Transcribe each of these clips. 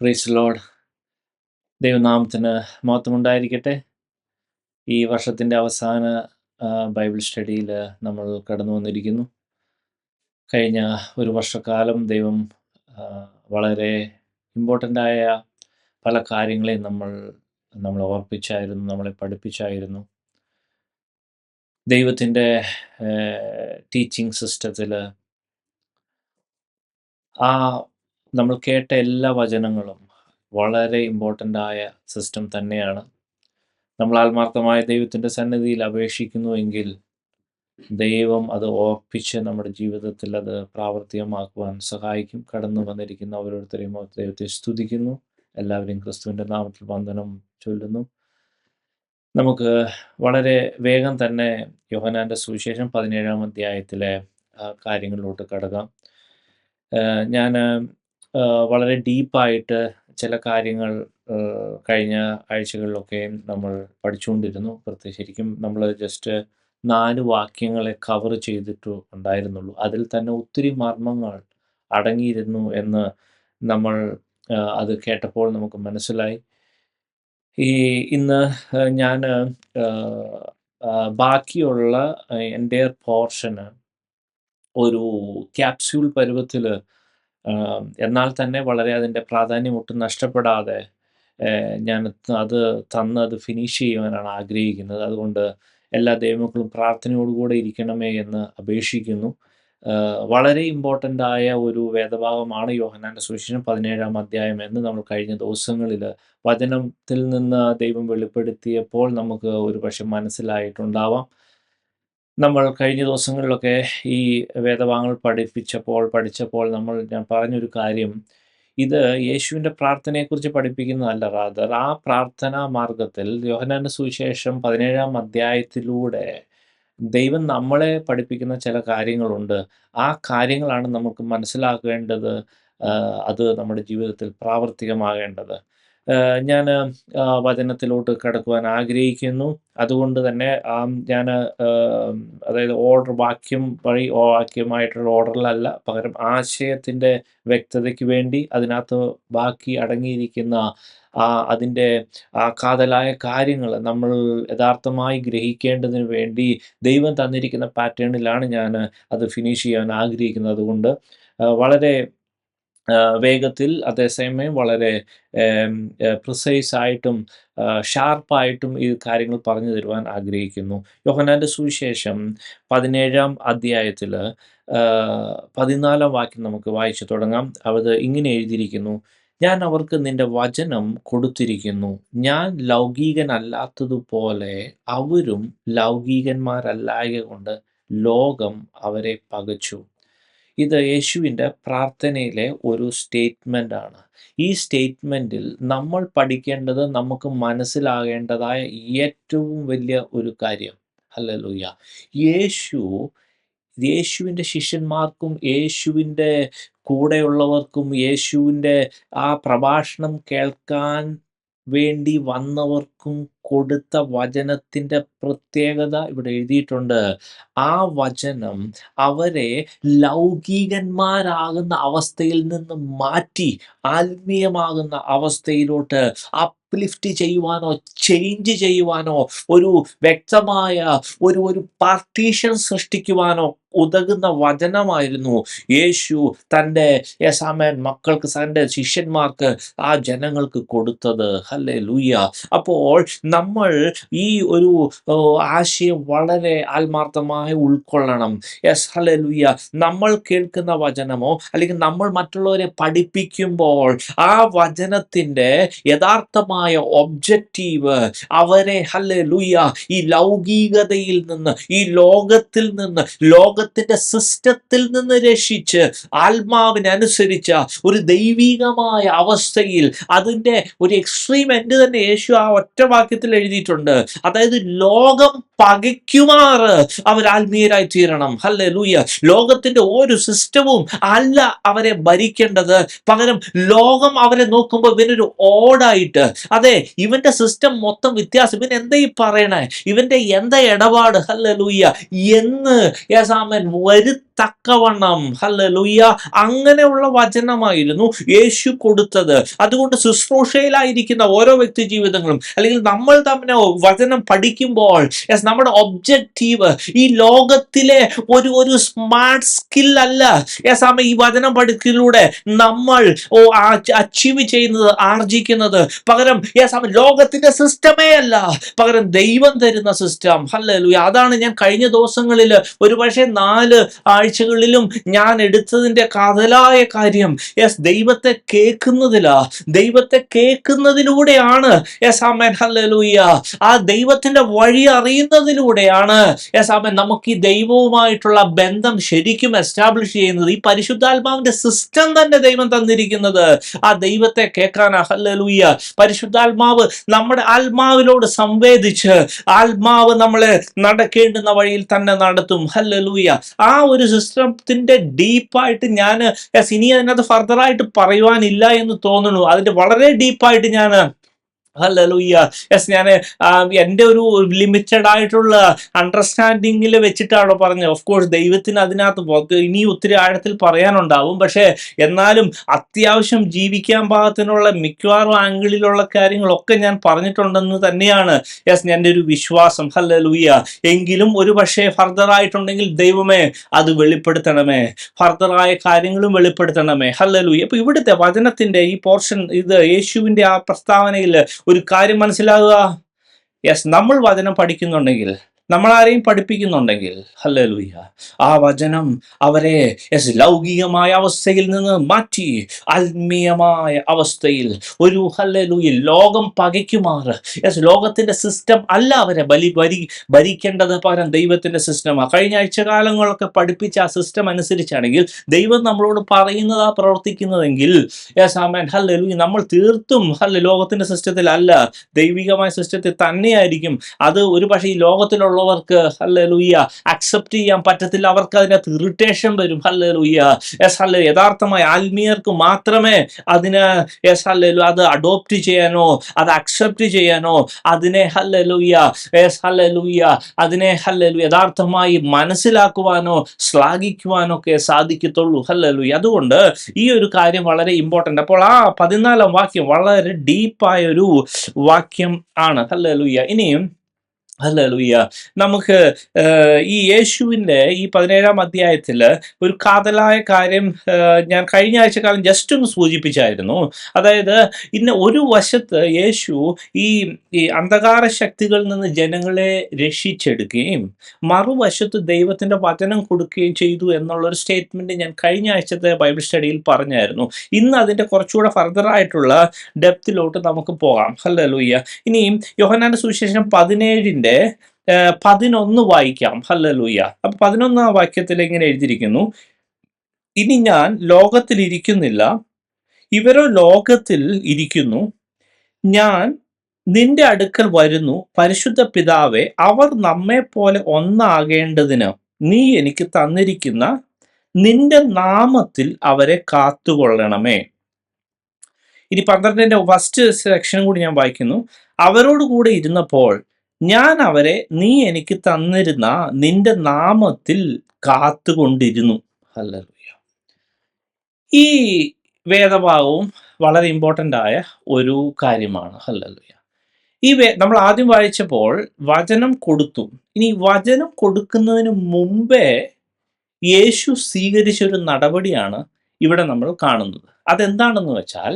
Praise Lord. ദൈവനാമത്തിന് മഹത്വമുണ്ടായിരിക്കട്ടെ. ഈ വർഷത്തിൻ്റെ അവസാന ബൈബിൾ സ്റ്റഡിയിൽ നമ്മൾ കടന്നു വന്നിരിക്കുന്നു. കഴിഞ്ഞ ഒരു വർഷക്കാലം ദൈവം വളരെ ഇമ്പോർട്ടൻ്റായ പല കാര്യങ്ങളെയും നമ്മളെ ഓർപ്പിച്ചായിരുന്നു, നമ്മളെ പഠിപ്പിച്ചായിരുന്നു. ദൈവത്തിൻ്റെ ടീച്ചിങ് സിസ്റ്റത്തിൽ നമ്മൾ കേട്ട എല്ലാ വചനങ്ങളും വളരെ ഇമ്പോർട്ടൻ്റായ സിസ്റ്റം തന്നെയാണ്. നമ്മൾ ആത്മാർത്ഥമായ ദൈവത്തിൻ്റെ സന്നിധിയിൽ അപേക്ഷിക്കുന്നുവെങ്കിൽ ദൈവം അത് ഓർപ്പിച്ച് നമ്മുടെ ജീവിതത്തിൽ അത് പ്രാവർത്തികമാക്കുവാൻ സഹായിക്കും. കടന്നു വന്നിരിക്കുന്ന ഓരോരുത്തരെയും ദൈവത്തെ സ്തുതിക്കുന്നു. എല്ലാവരെയും ക്രിസ്തുവിൻ്റെ നാമത്തിൽ വന്ദനം ചൊല്ലുന്നു. നമുക്ക് വളരെ വേഗം തന്നെ യോഹന്നാൻ്റെ സുവിശേഷം 17-ാം അധ്യായത്തിലെ കാര്യങ്ങളിലോട്ട് കടക്കാം. ഞാൻ വളരെ ഡീപ്പായിട്ട് ചില കാര്യങ്ങൾ കഴിഞ്ഞ ആഴ്ചകളിലൊക്കെ നമ്മൾ പഠിച്ചുകൊണ്ടിരുന്നു. ശരിക്കും നമ്മൾ ജസ്റ്റ് 4 വാക്യങ്ങളെ കവർ ചെയ്തിട്ട് ഉണ്ടായിരുന്നുള്ളൂ. അതിൽ തന്നെ ഒത്തിരി മർമ്മങ്ങൾ അടങ്ങിയിരുന്നു എന്ന് നമ്മൾ അത് കേട്ടപ്പോൾ നമുക്ക് മനസ്സിലായി. ഇന്ന് ഞാൻ ബാക്കിയുള്ള എൻ്റെ പോർഷന് ഒരു ക്യാപ്സ്യൂൾ പരുവത്തിൽ, എന്നാൽ തന്നെ വളരെ അതിൻ്റെ പ്രാധാന്യം ഒട്ടും നഷ്ടപ്പെടാതെ ഞാൻ അത് ഫിനിഷ് ചെയ്യുവാനാണ് ആഗ്രഹിക്കുന്നത്. അതുകൊണ്ട് എല്ലാ ദൈവമക്കളും പ്രാർത്ഥനയോടുകൂടെ ഇരിക്കണമേ എന്ന് അപേക്ഷിക്കുന്നു. വളരെ ഇമ്പോർട്ടൻ്റായ ഒരു വേദഭാഗമാണ് യോഹന്നാൻ്റെ സുവിശേഷം 17-ാം അധ്യായം എന്ന് നമ്മൾ കഴിഞ്ഞ ദിവസങ്ങളിൽ വചനത്തിൽ നിന്ന് ദൈവം വെളിപ്പെടുത്തിയപ്പോൾ നമുക്ക് ഒരു പക്ഷെ മനസ്സിലായിട്ടുണ്ടാവാം. നമ്മൾ കഴിഞ്ഞ ദിവസങ്ങളിലൊക്കെ ഈ വേദഭാഗങ്ങൾ പഠിച്ചപ്പോൾ ഞാൻ പറഞ്ഞൊരു കാര്യം, ഇത് യേശുവിൻ്റെ പ്രാർത്ഥനയെക്കുറിച്ച് പഠിപ്പിക്കുന്നതല്ല. റാദർ ആ പ്രാർത്ഥനാ മാർഗത്തിൽ യോഹന്നാൻ്റെ സുവിശേഷം 17-ാം അധ്യായത്തിലൂടെ ദൈവം നമ്മളെ പഠിപ്പിക്കുന്ന ചില കാര്യങ്ങളുണ്ട്. ആ കാര്യങ്ങളാണ് നമുക്ക് മനസ്സിലാക്കേണ്ടത്, അത് നമ്മുടെ ജീവിതത്തിൽ പ്രാവർത്തികമാകേണ്ടത്. ഞാൻ വചനത്തിലോട്ട് കടക്കുവാൻ ആഗ്രഹിക്കുന്നു. അതുകൊണ്ട് തന്നെ ഞാൻ അതായത് വാക്യമായിട്ടുള്ള ഓർഡറിലല്ല, പകരം ആശയത്തിൻ്റെ വ്യക്തതയ്ക്ക് വേണ്ടി അതിനകത്ത് ബാക്കി അടങ്ങിയിരിക്കുന്ന അതിൻ്റെ കാതലായ കാര്യങ്ങൾ നമ്മൾ യഥാർത്ഥമായി ഗ്രഹിക്കേണ്ടതിന് വേണ്ടി ദൈവം തന്നിരിക്കുന്ന പാറ്റേണിലാണ് ഞാൻ അത് ഫിനിഷ് ചെയ്യാൻ ആഗ്രഹിക്കുന്നത്. അതുകൊണ്ട് വളരെ വേഗത്തിൽ, അതേസമയം വളരെ പ്രിസൈസ് ആയിട്ടും ഷാർപ്പായിട്ടും ഈ കാര്യങ്ങൾ പറഞ്ഞു തരുവാൻ ആഗ്രഹിക്കുന്നു. യോഹന്നാൻ്റെ സുവിശേഷം 17-ാം അധ്യായത്തിൽ 14-ാം വാക്യം നമുക്ക് വായിച്ചു തുടങ്ങാം. അത് ഇങ്ങനെ എഴുതിയിരിക്കുന്നു: ഞാൻ അവർക്ക് നിന്റെ വചനം കൊടുത്തിരിക്കുന്നു. ഞാൻ ലൗകികനല്ലാത്തതുപോലെ അവരും ലൗകികന്മാരല്ലായകൊണ്ട് ലോകം അവരെ പകച്ചു. ഇത് യേശുവിൻ്റെ പ്രാർത്ഥനയിലെ ഒരു സ്റ്റേറ്റ്മെൻ്റ് ആണ്. ഈ സ്റ്റേറ്റ്മെൻറ്റിൽ നമ്മൾ പഠിക്കേണ്ടത്, നമുക്ക് മനസ്സിലാകേണ്ടതായ ഏറ്റവും വലിയ ഒരു കാര്യം, ഹല്ലേലൂയ, യേശുവിൻ്റെ ശിഷ്യന്മാർക്കും യേശുവിൻ്റെ കൂടെയുള്ളവർക്കും യേശുവിൻ്റെ ആ പ്രഭാഷണം കേൾക്കാൻ വേണ്ടി വന്നവർക്കും കൊടുത്ത വചനത്തിൻ്റെ പ്രത്യേകത ഇവിടെ എഴുതിയിട്ടുണ്ട്. ആ വചനം അവരെ ലൗകികന്മാരാകുന്ന അവസ്ഥയിൽ നിന്ന് മാറ്റി ആത്മീയമാകുന്ന അവസ്ഥയിലോട്ട് അപ്ലിഫ്റ്റ് ചെയ്യുവാനോ ചേഞ്ച് ചെയ്യുവാനോ ഒരു വ്യക്തമായ ഒരു പാർട്ടീഷൻ സൃഷ്ടിക്കുവാനോ ഉതകുന്ന വചനമായിരുന്നു യേശു തൻ്റെ മക്കൾക്ക്, തൻ്റെ ശിഷ്യന്മാർക്ക്, ആ ജനങ്ങൾക്ക് കൊടുത്തത്. ഹല്ലേലൂയ. അപ്പോൾ നമ്മൾ ഈ ഒരു ആശയം വളരെ ആത്മാർത്ഥമായി ഉൾക്കൊള്ളണം. ഹല്ലേലൂയ. നമ്മൾ കേൾക്കുന്ന വചനമോ അല്ലെങ്കിൽ നമ്മൾ മറ്റുള്ളവരെ പഠിപ്പിക്കുമ്പോൾ ആ വചനത്തിൻ്റെ യഥാർത്ഥമായ ഒബ്ജക്റ്റീവ് അവരെ, ഹല്ലേലൂയ, ഈ ലൗകികതയിൽ നിന്ന്, ഈ ലോകത്തിൽ നിന്ന്, ലോകത്തിന്റെ സിസ്റ്റത്തിൽ നിന്ന് രക്ഷിച്ച് ആത്മാവിനനുസരിച്ച ഒരു ദൈവികമായ അവസ്ഥയിൽ, അതിൻ്റെ ഒരു എക്സ്ട്രീം എൻഡ് തന്നെ യേശു ആ ഒറ്റ വാക്യത്തിൽ തിരുവചനത്തിൽ എഴുതിയിട്ടുണ്ട്. അതായത് ലോകം പകയ്ക്കുമാറ് അവർ ആത്മീയരായി തീരണം. ഹല്ലേലൂയ. ലോകത്തിന്റെ ഒരു സിസ്റ്റവും അല്ല അവരെ ഭരിക്കേണ്ടത്. പകരം ലോകം അവരെ നോക്കുമ്പോൾ ഇവനൊരു ഓടായിട്ട്, അതെ, ഇവന്റെ സിസ്റ്റം മൊത്തം വ്യത്യാസം, ഇവൻ എന്താ ഈ പറയണേ, ഇവന്റെ എന്താ ഇടപാട്, ഹല്ലേലൂയ എന്ന് യേശാമൻ വരുത്തക്കവണ്ണം, ഹല്ലേലൂയ, അങ്ങനെയുള്ള വചനമായിരുന്നു യേശു കൊടുത്തത്. അതുകൊണ്ട് ശുശ്രൂഷയിലായിരിക്കുന്ന ഓരോ വ്യക്തി ജീവിതങ്ങളും, അല്ലെങ്കിൽ നമ്മൾ തന്നെ വചനം പഠിക്കുമ്പോൾ നമ്മുടെ ഒബ്ജക്റ്റീവ് ഈ ലോകത്തിലെ ഒരു സ്മാർട്ട് സ്കിൽ അല്ല. ഈ വചനം പഠിക്കലിലൂടെ നമ്മൾ അച്ചീവ് ചെയ്യുന്നത്, ആർജിക്കുന്നത്, പകരം ലോകത്തിന്റെ സിസ്റ്റമേ അല്ല, പകരം ദൈവം തരുന്ന സിസ്റ്റം. ഹല്ലേലൂയ. അതാണ് ഞാൻ കഴിഞ്ഞ ദിവസങ്ങളിൽ, ഒരുപക്ഷെ 4 ആഴ്ചകളിലും ഞാൻ എടുത്തതിന്റെ കാതലായ കാര്യം. ദൈവത്തെ കേൾക്കുന്നതിലാ, ദൈവത്തെ കേൾക്കുന്നതിലൂടെയാണ് ഹല്ലേലൂയ, ആ ദൈവത്തിന്റെ വഴി അറിയുന്നതിലൂടെയാണ് നമുക്ക് ഈ ദൈവവുമായിട്ടുള്ള ബന്ധം ശരിക്കും എസ്റ്റാബ്ലിഷ് ചെയ്യുന്നത്. ഈ പരിശുദ്ധാത്മാവിന്റെ സിസ്റ്റം തന്നെ ദൈവം തന്നിരിക്കുന്നത് ആ ദൈവത്തെ കേൾക്കാനാ. ഹല്ലേലൂയ. പരിശുദ്ധാത്മാവ് നമ്മുടെ ആത്മാവിനോട് സംവേദിച്ച് ആത്മാവ് നമ്മളെ നടക്കേണ്ടുന്ന വഴിയിൽ തന്നെ നടത്തും. ഹല്ലേലൂയ. ആ ഒരു സിസ്റ്റത്തിന്റെ ഡീപ്പായിട്ട് ഞാൻ ഇനി അതിനകത്ത് ഫർദറായിട്ട് പറയുവാനില്ല എന്ന് തോന്നുന്നു. അതിന്റെ വളരെ ഡീപ്പായിട്ട് ഞാൻ ഹല്ലേലൂയ ഞാൻ എൻ്റെ ഒരു ലിമിറ്റഡ് ആയിട്ടുള്ള അണ്ടർസ്റ്റാൻഡിങ്ങിൽ വെച്ചിട്ടാണോ പറഞ്ഞത്. ഓഫ് കോഴ്സ് ദൈവത്തിന് അതിനകത്ത് ഇനി ഒത്തിരി ആഴത്തിൽ പറയാനുണ്ടാവും. പക്ഷേ എന്നാലും അത്യാവശ്യം ജീവിക്കാൻ പാകത്തിനുള്ള മിക്കവാറും ആംഗിളിലുള്ള കാര്യങ്ങളൊക്കെ ഞാൻ പറഞ്ഞിട്ടുണ്ടെന്ന് തന്നെയാണ് എൻ്റെ ഒരു വിശ്വാസം. ഹല്ലേലൂയ. എങ്കിലും ഒരു പക്ഷേ ഫർദർ ആയിട്ടുണ്ടെങ്കിൽ ദൈവമേ അത് വെളിപ്പെടുത്തണമേ, ഫർദറായ കാര്യങ്ങളും വെളിപ്പെടുത്തണമേ. ഹല്ലേലൂയ. അപ്പൊ ഇവിടുത്തെ വചനത്തിന്റെ ഈ പോർഷൻ, ഇത് യേശുവിന്റെ ആ പ്രസ്താവനയിൽ ഒരു കാര്യം മനസ്സിലാകുക. നമ്മൾ വചനം പഠിക്കുന്നുണ്ടെങ്കിൽ, നമ്മൾ ആരെയും പഠിപ്പിക്കുന്നുണ്ടെങ്കിൽ, ഹല്ലേലൂയ, ആ വചനം അവരെ ലൗകികമായ അവസ്ഥയിൽ നിന്ന് മാറ്റി ആത്മീയമായ അവസ്ഥയിൽ ഒരു, ഹല്ലേലൂയ, ലോകം പകയ്ക്കുമാറ്, ലോകത്തിന്റെ സിസ്റ്റം അല്ല അവരെ ഭരിക്കേണ്ടത്, പകരം ദൈവത്തിന്റെ സിസ്റ്റമാണ്. കഴിഞ്ഞ ആഴ്ച കാലങ്ങളൊക്കെ പഠിപ്പിച്ച ആ സിസ്റ്റം അനുസരിച്ചാണെങ്കിൽ ദൈവം നമ്മളോട് പറയുന്നതാ പ്രവർത്തിക്കുന്നതെങ്കിൽ ഹല്ലേലൂയ, നമ്മൾ തീർത്തും ലോകത്തിന്റെ സിസ്റ്റത്തിൽ അല്ല, ദൈവികമായ സിസ്റ്റത്തിൽ തന്നെയായിരിക്കും. അത് ഒരു പക്ഷേ ഈ ലോകത്തിലുള്ള ർക്ക് ഹല്ലേലൂയ അക്സെപ്റ്റ് ചെയ്യാൻ പറ്റത്തില്ല. അവർക്ക് അതിനകത്ത് ഇറിറ്റേഷൻ വരും. ഹല്ലേലൂയ. യഥാർത്ഥമായ ആത്മീയർക്ക് മാത്രമേ അതിന് അത് അഡോപ്റ്റ് ചെയ്യാനോ അത് അക്സെപ്റ്റ് ചെയ്യാനോ അതിനെ ഹല്ലേലൂയ അതിനെ യഥാർത്ഥമായി മനസ്സിലാക്കുവാനോ ശ്ലാഘിക്കുവാനോ ഒക്കെ സാധിക്കത്തുള്ളൂ. ഹല്ലേലൂയ. അതുകൊണ്ട് ഈ ഒരു കാര്യം വളരെ ഇമ്പോർട്ടൻ്റ്. അപ്പോൾ ആ 14-ാം വാക്യം വളരെ ഡീപ്പായ ഒരു വാക്യം ആണ്. ഹല്ലേലൂയ. ഇനിയും ഹല്ലേലൂയ, നമുക്ക് ഈ യേശുവിൻ്റെ ഈ 17-ാം അധ്യായത്തിൽ ഒരു കാതലായ കാര്യം ഞാൻ കഴിഞ്ഞ ആഴ്ചക്കാലം ജസ്റ്റ് ഒന്ന് സൂചിപ്പിച്ചായിരുന്നു. അതായത് ഇന്ന് ഒരു വശത്ത് യേശു ഈ അന്ധകാര ശക്തികളിൽ നിന്ന് ജനങ്ങളെ രക്ഷിച്ചെടുക്കുകയും മറുവശത്ത് ദൈവത്തിൻ്റെ വചനം കൊടുക്കുകയും ചെയ്തു എന്നുള്ളൊരു സ്റ്റേറ്റ്മെൻറ്റ് ഞാൻ കഴിഞ്ഞ ആഴ്ചത്തെ ബൈബിൾ സ്റ്റഡിയിൽ പറഞ്ഞായിരുന്നു. ഇന്ന് അതിൻ്റെ കുറച്ചുകൂടെ ഫർദറായിട്ടുള്ള ഡെപ്തിലോട്ട് നമുക്ക് പോകാം. ഹല്ലേലൂയ. ഇനിയും യോഹന്നാന്റെ സുവിശേഷം 17-ന്റെ 11 വായിക്കാം. ഹല്ലേലൂയ. അപ്പൊ 11-ാം വാക്യത്തിൽ ഇങ്ങനെ എഴുതിയിരിക്കുന്നു: ഇനി ഞാൻ ലോകത്തിൽ ഇരിക്കുന്നില്ല, ഇവരോ ലോകത്തിൽ ഇരിക്കുന്നു. ഞാൻ നിന്റെ അടുക്കൽ വരുന്നു. പരിശുദ്ധ പിതാവേ, അവർ നമ്മെ പോലെ ഒന്നാകേണ്ടതിന് നീ എനിക്ക് തന്നിരിക്കുന്ന നിന്റെ നാമത്തിൽ അവരെ കാത്തുകൊള്ളണമേ. ഇനി 12-ന്റെ ഫസ്റ്റ് സെക്ഷൻ കൂടി ഞാൻ വായിക്കുന്നു. അവരോട് കൂടെ ഇരുന്നപ്പോൾ ഞാൻ അവരെ നീ എനിക്ക് തന്നിരുന്ന നിന്റെ നാമത്തിൽ കാത്തുകൊണ്ടിരുന്നു. ഹല്ലേലൂയ. ഈ വേദഭാഗവും വളരെ ഇമ്പോർട്ടൻ്റ് ആയ ഒരു കാര്യമാണ്. ഹല്ലേലൂയ. നമ്മൾ ആദ്യം വായിച്ചപ്പോൾ വചനം കൊടുത്തു. ഇനി വചനം കൊടുക്കുന്നതിന് മുമ്പേ യേശു സ്വീകരിച്ചൊരു നടപടിയാണ് ഇവിടെ നമ്മൾ കാണുന്നത്. അതെന്താണെന്ന് വെച്ചാൽ,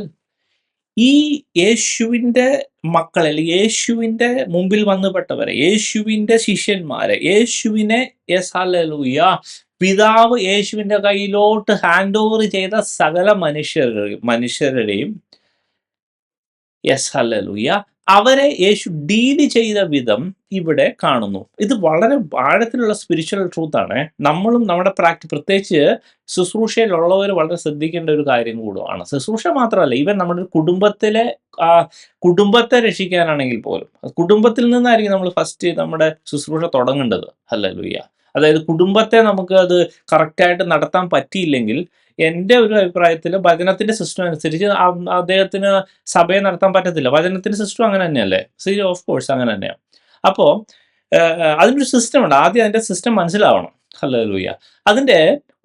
ഈ യേശുവിൻ്റെ മക്കളെ, അല്ലെങ്കിൽ യേശുവിൻ്റെ മുമ്പിൽ വന്നുപെട്ടവരെ, യേശുവിൻ്റെ ശിഷ്യന്മാരെ, യേശുവിനെ ഹല്ലേലൂയ പിതാവ് യേശുവിൻ്റെ കയ്യിലോട്ട് ഹാൻഡ് ഓവർ ചെയ്ത സകല മനുഷ്യരുടെയും ഹല്ലേലൂയ അവരെ യേശു ഡീല് ചെയ്ത വിധം ഇവിടെ കാണുന്നു. ഇത് വളരെ ആഴത്തിലുള്ള സ്പിരിച്വൽ ട്രൂത്താണ്. നമ്മളും നമ്മുടെ പ്രത്യേകിച്ച് ശുശ്രൂഷയിലുള്ളവർ വളരെ ശ്രദ്ധിക്കേണ്ട ഒരു കാര്യം കൂടിയാണ്. ശുശ്രൂഷ മാത്രമല്ല, ഈവൻ നമ്മുടെ കുടുംബത്തിലെ ആ കുടുംബത്തെ രക്ഷിക്കാനാണെങ്കിൽ പോലും കുടുംബത്തിൽ നിന്നായിരിക്കും നമ്മൾ ഫസ്റ്റ് നമ്മുടെ ശുശ്രൂഷ തുടങ്ങേണ്ടത്. ഹല്ലേലൂയ. അതായത് കുടുംബത്തെ നമുക്ക് അത് കറക്റ്റായിട്ട് നടത്താൻ പറ്റിയില്ലെങ്കിൽ എൻ്റെ ഒരു അഭിപ്രായത്തിൽ വചനത്തിന്റെ സിസ്റ്റം അനുസരിച്ച് അദ്ദേഹത്തിന് സഭയെ നടത്താൻ പറ്റത്തില്ല. വചനത്തിന്റെ സിസ്റ്റം അങ്ങനെ തന്നെയല്ലേ? ഓഫ് കോഴ്സ് അങ്ങനെ തന്നെയാണ്. അപ്പോൾ അതിനൊരു സിസ്റ്റം ഉണ്ട്. ആദ്യം അതിന്റെ സിസ്റ്റം മനസ്സിലാവണം. ഹല്ലേലൂയ. അതിന്റെ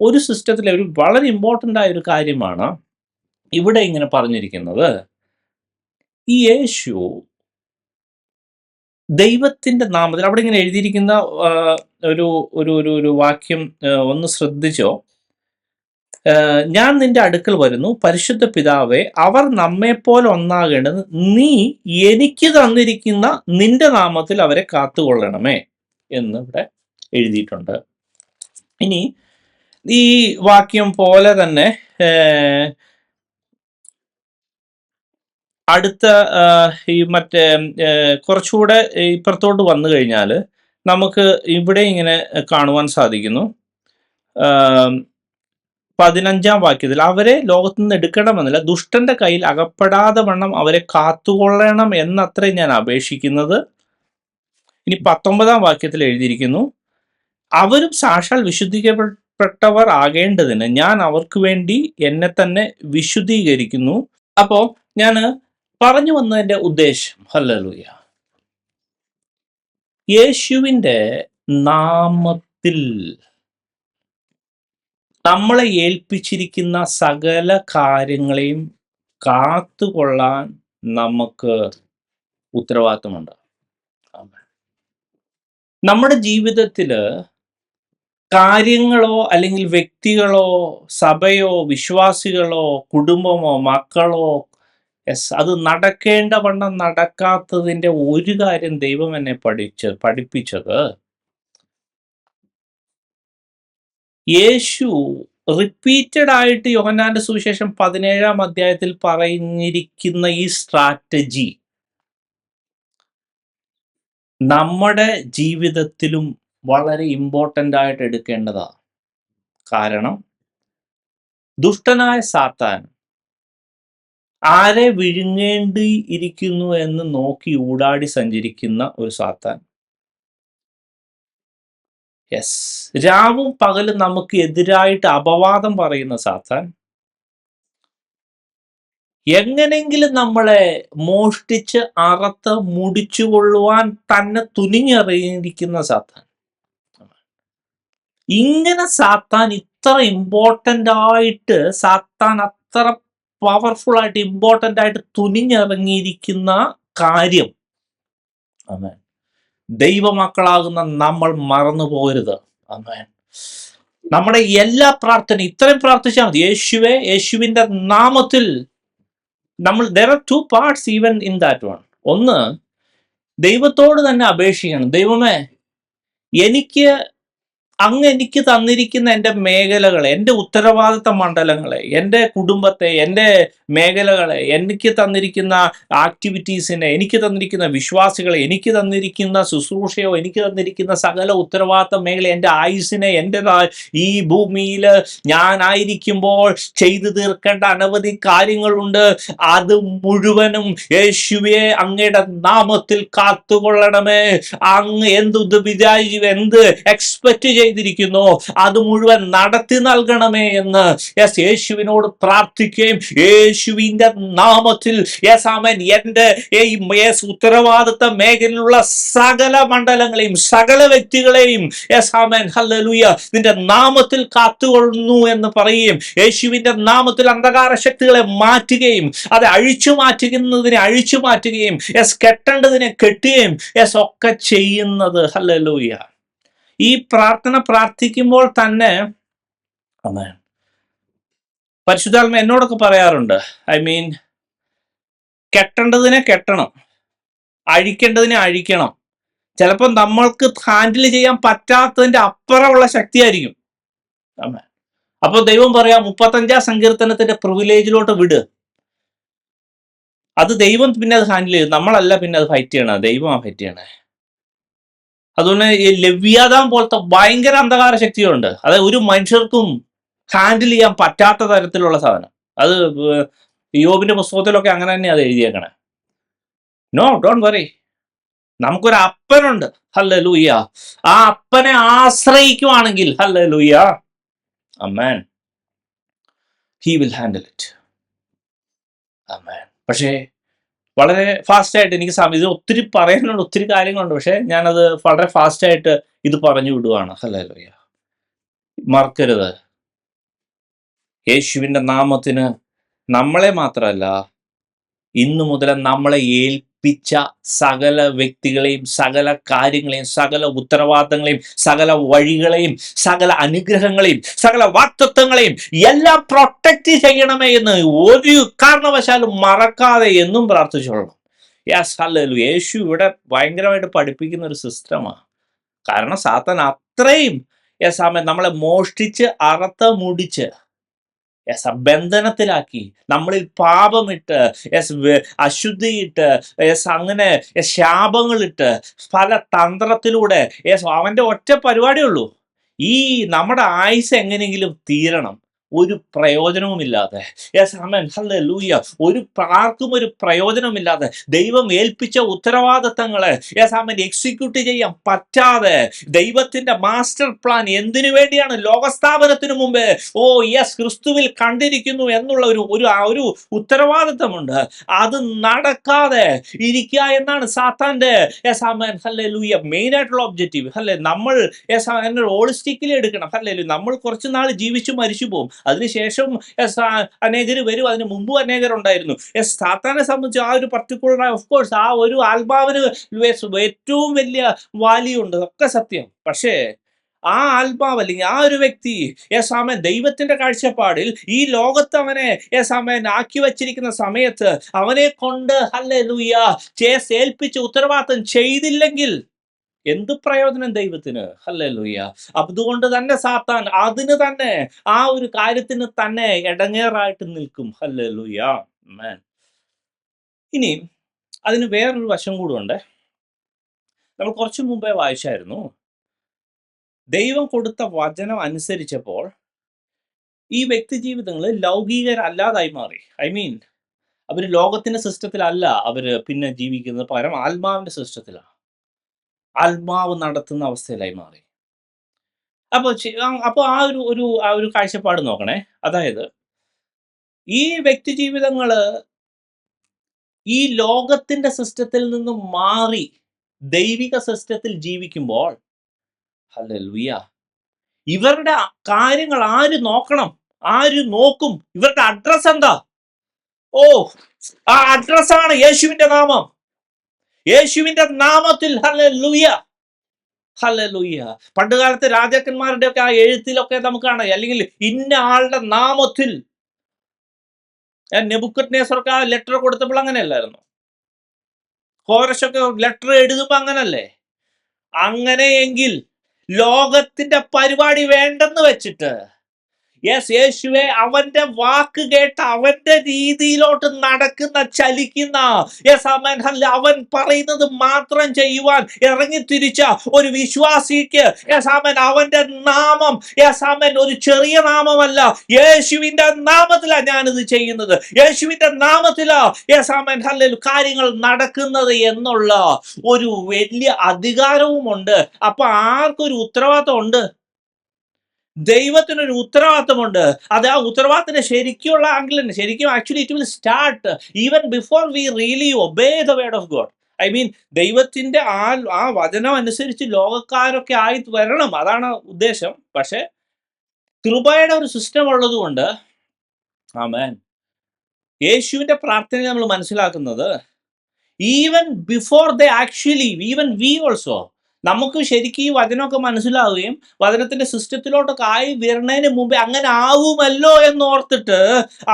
ഒരു സിസ്റ്റത്തിലെ ഒരു വളരെ ഇമ്പോർട്ടൻ്റ് ആയ ഒരു കാര്യമാണ് ഇവിടെ ഇങ്ങനെ പറഞ്ഞിരിക്കുന്നത്. ഈ യേശു ദൈവത്തിന്റെ നാമത്തിൽ അവിടെ ഇങ്ങനെ എഴുതിയിരിക്കുന്ന ഒരു ഒരു ഒരു ഒരു വാക്യം ഒന്ന് ശ്രദ്ധിച്ചോ. ഞാൻ നിന്റെ അടുക്കൽ വരുന്നു, പരിശുദ്ധ പിതാവേ, അവർ നമ്മെപ്പോലെ ഒന്നാകേണ്ടത് നീ എനിക്ക് തന്നിരിക്കുന്ന നിന്റെ നാമത്തിൽ അവരെ കാത്തുകൊള്ളണമേ എന്ന് ഇവിടെ എഴുതിയിട്ടുണ്ട്. ഇനി ഈ വാക്യം പോലെ തന്നെ അടുത്ത ഈ മറ്റേ കുറച്ചുകൂടെ ഇപ്പുറത്തോട്ട് വന്നു കഴിഞ്ഞാൽ നമുക്ക് ഇവിടെ ഇങ്ങനെ കാണുവാൻ സാധിക്കുന്നു. 15-ാം വാക്യത്തിൽ അവരെ ലോകത്തു നിന്ന് എടുക്കണമെന്നില്ല, ദുഷ്ടന്റെ കയ്യിൽ അകപ്പെടാതെ വണ്ണം അവരെ കാത്തുകൊള്ളണം എന്നത്രേ ഞാൻ അപേക്ഷിക്കുന്നത്. ഇനി 19-ാം വാക്യത്തിൽ എഴുതിയിരിക്കുന്നു, അവരും സാക്ഷാൽ വിശുദ്ധീകരിക്കപ്പെട്ടവർ ആകേണ്ടതിന് ഞാൻ അവർക്ക് വേണ്ടി എന്നെ തന്നെ വിശുദ്ധീകരിക്കുന്നു. അപ്പോ ഞാൻ പറഞ്ഞു വന്നതിന്റെ ഉദ്ദേശം, ഹല്ലേലൂയ, യേശുവിൻ്റെ നാമത്തിൽ നമ്മളെ ഏൽപ്പിച്ചിരിക്കുന്ന സകല കാര്യങ്ങളെയും കാത്തുകൊള്ളാൻ നമുക്ക് ഉത്തരവാദിത്തമുണ്ട്. നമ്മുടെ ജീവിതത്തില് കാര്യങ്ങളോ അല്ലെങ്കിൽ വ്യക്തികളോ സഭയോ വിശ്വാസികളോ കുടുംബമോ മക്കളോ അത് നടക്കേണ്ടവണ്ണം നടക്കാത്തതിൻ്റെ ഒരു കാര്യം ദൈവം എന്നെ പഠിപ്പിച്ചത്, യേശു റിപ്പീറ്റഡ് ആയിട്ട് യോഹന്നാന്റെ സുവിശേഷം 17-ാം അധ്യായത്തിൽ പറഞ്ഞിരിക്കുന്ന ഈ സ്ട്രാറ്റജി നമ്മുടെ ജീവിതത്തിലും വളരെ ഇമ്പോർട്ടൻ്റ് ആയിട്ട് എടുക്കേണ്ടതാണ്. കാരണം ദുഷ്ടനായ സാത്താൻ ആരെ വിഴുങ്ങേണ്ടി ഇരിക്കുന്നു എന്ന് നോക്കി ഊടാടി സഞ്ചരിക്കുന്ന ഒരു സാത്താൻ, യെസ്, രാവും പകലും നമുക്ക് എതിരായിട്ട് അപവാദം പറയുന്ന സാത്താൻ, എങ്ങനെങ്കിലും നമ്മളെ മോഷ്ടിച്ച് അറത്ത് മുടിച്ചുകൊള്ളുവാൻ തന്നെ തുനിഞ്ഞിറങ്ങിയിരിക്കുന്ന സാത്താൻ. ഇങ്ങനെ സാത്താൻ ഇത്ര ഇമ്പോർട്ടൻ്റ് ആയിട്ട്, സാത്താൻ അത്ര പവർഫുൾ ആയിട്ട് ഇമ്പോർട്ടൻ്റ് ആയിട്ട് തുനിഞ്ഞിറങ്ങിയിരിക്കുന്ന കാര്യം ആമേൻ ദൈവമക്കളാകുന്ന നമ്മൾ മറന്നു പോകരുത്. ആമേൻ. നമ്മുടെ എല്ലാ പ്രാർത്ഥനയും ഇത്രയും പ്രാർത്ഥിച്ചാൽ മതി. യേശുവേ, യേശുവിൻ്റെ നാമത്തിൽ നമ്മൾ there are two parts even in that one. ഒന്ന്, ദൈവത്തോട് തന്നെ അപേക്ഷിക്കണം. ദൈവമേ, അങ്ങ് എനിക്ക് തന്നിരിക്കുന്ന എൻ്റെ മേഖലകളെ, എൻ്റെ ഉത്തരവാദിത്ത മണ്ഡലങ്ങളെ, എൻ്റെ കുടുംബത്തെ, എൻ്റെ മേഖലകളെ, എനിക്ക് തന്നിരിക്കുന്ന ആക്ടിവിറ്റീസിനെ, എനിക്ക് തന്നിരിക്കുന്ന വിശ്വാസികളെ, എനിക്ക് തന്നിരിക്കുന്ന ശുശ്രൂഷയോ, എനിക്ക് തന്നിരിക്കുന്ന സകല ഉത്തരവാദിത്ത മേഖല, എൻ്റെ ആയുസിനെ, എൻ്റെ ഈ ഭൂമിയിൽ ഞാനായിരിക്കുമ്പോൾ ചെയ്തു തീർക്കേണ്ട അനവധി കാര്യങ്ങളുണ്ട്. അത് മുഴുവനും യേശുവേ അങ്ങയുടെ നാമത്തിൽ കാത്തുകൊള്ളണമേ. അങ്ങ് എന്ത് എക്സ്പെക്ട് ചെയ്തിരിക്കുന്നു അത് മുഴുവൻ നടത്തി നൽകണമേ എന്ന് യേശുവിനോട് പ്രാർത്ഥിക്കുകയും യേശുവിന്റെ നാമത്തിൽ ആമേൻ എൻ്റെ ഉത്തരവാദിത്ത മേഖലയിലുള്ള സകല മണ്ഡലങ്ങളെയും സകല വ്യക്തികളെയും ആമേൻ ഹല്ലേലൂയ നിന്റെ നാമത്തിൽ കാത്തുകൊള്ളുന്നു എന്ന് പറയുകയും യേശുവിന്റെ നാമത്തിൽ അന്ധകാര ശക്തികളെ മാറ്റുകയും അത് അഴിച്ചു മാറ്റുകയും കെട്ടേണ്ടതിനെ കെട്ടുകയും ഒക്കെ ചെയ്യുന്നത്. ഹല്ലേലൂയ. ഈ പ്രാർത്ഥന പ്രാർത്ഥിക്കുമ്പോൾ തന്നെ പരിശുദ്ധാത്മ എന്നോടൊക്കെ പറയാറുണ്ട്, കെട്ടേണ്ടതിനെ കെട്ടണം, അഴിക്കേണ്ടതിനെ അഴിക്കണം. ചിലപ്പോൾ നമ്മൾക്ക് ഹാൻഡിൽ ചെയ്യാൻ പറ്റാത്തതിന്റെ അപ്പുറമുള്ള ശക്തിയായിരിക്കും. അപ്പോൾ ദൈവം പറയാം 35-ാം സങ്കീർത്തനത്തിന്റെ പ്രിവിലേജിലോട്ട് വിട്. അത് ദൈവം പിന്നെ അത് ഹാൻഡിൽ ചെയ്യും, നമ്മളല്ല പിന്നെ അത് ഫൈറ്റ് ചെയ്യണം, ദൈവമാണ് ഫൈറ്റ് ചെയ്യണേ. അതുകൊണ്ട് ഈ ലവ്യാദാൻ പോലത്തെ ഭയങ്കര അന്ധകാര ശക്തിയുണ്ട്. അതായത് ഒരു മനുഷ്യർക്കും ഹാൻഡിൽ ചെയ്യാൻ പറ്റാത്ത തരത്തിലുള്ള സാധനം. അത് യോബിന്റെ പുസ്തകത്തിലൊക്കെ അങ്ങനെ തന്നെ അത് എഴുതിയേക്കണേ. No, don't worry. നമുക്കൊരു അപ്പനുണ്ട്. ഹല്ലേലൂയ. ആ അപ്പനെ ആശ്രയിക്കുവാണെങ്കിൽ, hallelujah, amen, he will handle it. Amen. പക്ഷേ വളരെ ഫാസ്റ്റ് ആയിട്ട് എനിക്ക് ഇത് ഒത്തിരി പറയാനുണ്ട്, ഒത്തിരി കാര്യങ്ങളുണ്ട്. പക്ഷെ ഞാനത് വളരെ ഫാസ്റ്റ് ആയിട്ട് ഇത് പറഞ്ഞു വിടുവാണ്. ഹല്ലേലൂയ. മറക്കരുത്, യേശുവിന്റെ നാമത്തിന് നമ്മളെ മാത്രമല്ല, ഇന്നു മുതൽ നമ്മളെ ഏൽപ്പിച്ച സകല വ്യക്തികളെയും, സകല കാര്യങ്ങളെയും, സകല ഉത്തരവാദിത്തങ്ങളെയും, സകല വഴികളെയും, സകല അനുഗ്രഹങ്ങളെയും, സകല വാക്തത്വങ്ങളെയും എല്ലാം പ്രൊട്ടക്ട് ചെയ്യണമേ എന്ന് ഒരു കാരണവശാലും മറക്കാതെ എന്നും പ്രാർത്ഥിച്ചോളണം. Yes, hallelujah. യേശു ഇവിടെ ഭയങ്കരമായിട്ട് പഠിപ്പിക്കുന്ന ഒരു സിസ്റ്റമാണ്. കാരണം സാത്താൻ അത്രയും യെസ് ആമേൻ നമ്മളെ മോഷ്ടിച്ച് അറത്ത് മുടിച്ച് യെസ് ബന്ധനത്തിലാക്കി, നമ്മളിൽ പാപമിട്ട്, യെസ് അശുദ്ധിയിട്ട്, യെസ് അങ്ങനെ ശാപങ്ങളിട്ട്, പല തന്ത്രത്തിലൂടെ യെസ് അവന്റെ ഒറ്റ പരിപാടിയുള്ളൂ, ഈ നമ്മുടെ ആയുസ് എങ്ങനെയെങ്കിലും തീരണം. ഒരു പ്രയോജനവുമില്ലാതെ, യെസ് ആമേൻ, ഹല്ലേലൂയ, ആർക്കും ഒരു പ്രയോജനമില്ലാതെ ദൈവം ഏൽപ്പിച്ച ഉത്തരവാദിത്തങ്ങളെ യെസ് ആമേൻ എക്സിക്യൂട്ട് ചെയ്യാൻ പറ്റാതെ, ദൈവത്തിന്റെ മാസ്റ്റർ പ്ലാൻ എന്തിനു വേണ്ടിയാണ് ലോകസ്ഥാപനത്തിന് മുമ്പേ ഓ യെസ് ക്രിസ്തുവിൽ കണ്ടിരിക്കുന്നു എന്നുള്ള ഒരു ഉത്തരവാദിത്തമുണ്ട്, അത് നടക്കാതെ ഇരിക്കുക എന്നാണ് സാത്താന്റെ യെസ് ആമേൻ, ഹല്ലേലൂയ, മെയിൻ ആയിട്ടുള്ള ഒബ്ജക്റ്റീവ്. അല്ലെ, നമ്മൾ യെസ് ഹോളിസ്റ്റിക്കലി എടുക്കണം. അല്ലെ, നമ്മൾ കുറച്ച് നാൾ ജീവിച്ചു മരിച്ചു പോകും, അതിനുശേഷം അനേകർ വരും, അതിന് മുമ്പും അനേകരുണ്ടായിരുന്നു. സാത്താനെ സംബന്ധിച്ച് ആ ഒരു പർട്ടിക്കുലർ ഓഫ് കോഴ്സ് ആ ഒരു ആത്മാവിന് ഏറ്റവും വലിയ വാല്യൂ ഉണ്ട്, ഒക്കെ സത്യം. പക്ഷേ ആ ആത്മാവ് അല്ലെങ്കിൽ ആ ഒരു വ്യക്തി യെസ് ആമേൻ ദൈവത്തിന്റെ കാഴ്ചപ്പാടിൽ ഈ ലോകത്ത് അവനെ യെസ് ആമേൻ ആക്കി വച്ചിരിക്കുന്ന സമയത്ത് അവനെ കൊണ്ട് ഹല്ലേലൂയ ഏൽപ്പിച്ച് ഉത്തരവാദിത്തം ചെയ്തില്ലെങ്കിൽ എന്ത് പ്രയോജനം ദൈവത്തിന്? ഹല്ലേലൂയ. അതുകൊണ്ട് തന്നെ സാത്താൻ അതിന് തന്നെ ആ ഒരു കാര്യത്തിന് തന്നെ ഇടങ്ങേറായിട്ട് നിൽക്കും. ഹല്ലേലൂയ. ആമേൻ. ഇനി അതിന് വേറൊരു വശം കൂടെ ഉണ്ട്. നമ്മൾ കുറച്ചു മുമ്പേ വായിച്ചായിരുന്നു, ദൈവം കൊടുത്ത വചനം അനുസരിച്ചപ്പോൾ ഈ വ്യക്തി ജീവിതങ്ങളിൽ ലൗകികരല്ലാതായി മാറി. ഐ മീൻ, അവർ ലോകത്തിന്റെ സിസ്റ്റത്തിലല്ല അവര് പിന്നെ ജീവിക്കുന്നത്, പകരം ആത്മാവിന്റെ സിസ്റ്റത്തിലാണ്, ആത്മാവ് നടത്തുന്ന അവസ്ഥയിലായി മാറി. അപ്പോൾ ആ ഒരു കാഴ്ചപ്പാട് നോക്കണേ. അതായത് ഈ വ്യക്തി ജീവിതങ്ങള് ഈ ലോകത്തിന്റെ സിസ്റ്റത്തിൽ നിന്നും മാറി ദൈവിക സിസ്റ്റത്തിൽ ജീവിക്കുമ്പോൾ, ഹല്ലേലൂയ, ഇവരുടെ കാര്യങ്ങൾ ആര് നോക്കണം? ആര് നോക്കും? ഇവരുടെ അഡ്രസ് എന്താ? ഓ, ആ അഡ്രസ്സാണ് യേശുവിന്റെ നാമം. യേശുവിന്റെ നാമത്തിൽ ഹല്ലേലൂയ, ഹല്ലേലൂയ. പണ്ട് കാലത്ത് രാജാക്കന്മാരുടെ ഒക്കെ ആ എഴുത്തിലൊക്കെ നമുക്ക് കാണാം, അല്ലെങ്കിൽ ഇന്ന ആളുടെ നാമത്തിൽ. നെബൂഖദ്നേസർക്ക് ആ ലെറ്റർ കൊടുത്തപ്പോൾ അങ്ങനെയല്ലായിരുന്നു. കോരശൊക്കെ ലെറ്റർ എഴുതുമ്പോ അങ്ങനല്ലേ? അങ്ങനെയെങ്കിൽ ലോകത്തിന്റെ പരിപാടി വേണ്ടെന്ന് വെച്ചിട്ട് യെസ് യേശുവെ അവന്റെ വാക്ക് കേട്ട് അവന്റെ രീതിയിലോട്ട് നടക്കുന്ന, ചലിക്കുന്ന, യെസ് ആമേൻ, അവൻ പറയുന്നത് മാത്രം ചെയ്യുവാൻ ഇറങ്ങിത്തിരിച്ച ഒരു വിശ്വാസിക്ക് യെസ് ആമേൻ അവന്റെ നാമം യെസ് ആമേൻ ഒരു ചെറിയ നാമമല്ല. യേശുവിന്റെ നാമത്തിലാണ് ഞാനിത് ചെയ്യുന്നത്, യേശുവിന്റെ നാമത്തിലാ യെസ് ആമേൻ ഹല്ലേലൂയ കാര്യങ്ങൾ നടക്കുന്നത് എന്നുള്ള ഒരു വലിയ അധികാരവുമുണ്ട്. അപ്പൊ ആർക്കൊരു ഉത്തരവാദിത്വം ഉണ്ട്? ദൈവത്തിനൊരു ഉത്തരവാദിത്തമുണ്ട്. അത് ആ ഉത്തരവാദിത്തത്തിന്റെ ശരിക്കുള്ള ആംഗിൾ തന്നെ, ശരിക്കും actually it will start even before we really obey the word of God. I mean ദൈവത്തിന്റെ ആ വചനം അനുസരിച്ച് ലോകക്കാരൊക്കെ ആയി വരണം, അതാണ് ഉദ്ദേശം. പക്ഷെ കൃപയുടെ ഒരു സിസ്റ്റം ഉള്ളത് കൊണ്ട് ആമേൻ, യേശുവിന്റെ പ്രാർത്ഥന നമ്മൾ മനസ്സിലാക്കുന്നത് even before the actually even we also, നമുക്ക് ശരിക്കും ഈ വചനമൊക്കെ മനസ്സിലാവുകയും വചനത്തിന്റെ സിസ്റ്റത്തിലോട്ടൊക്കെ ആയി വരുന്നതിന് മുമ്പേ അങ്ങനെ ആവുമല്ലോ എന്നോർത്തിട്ട്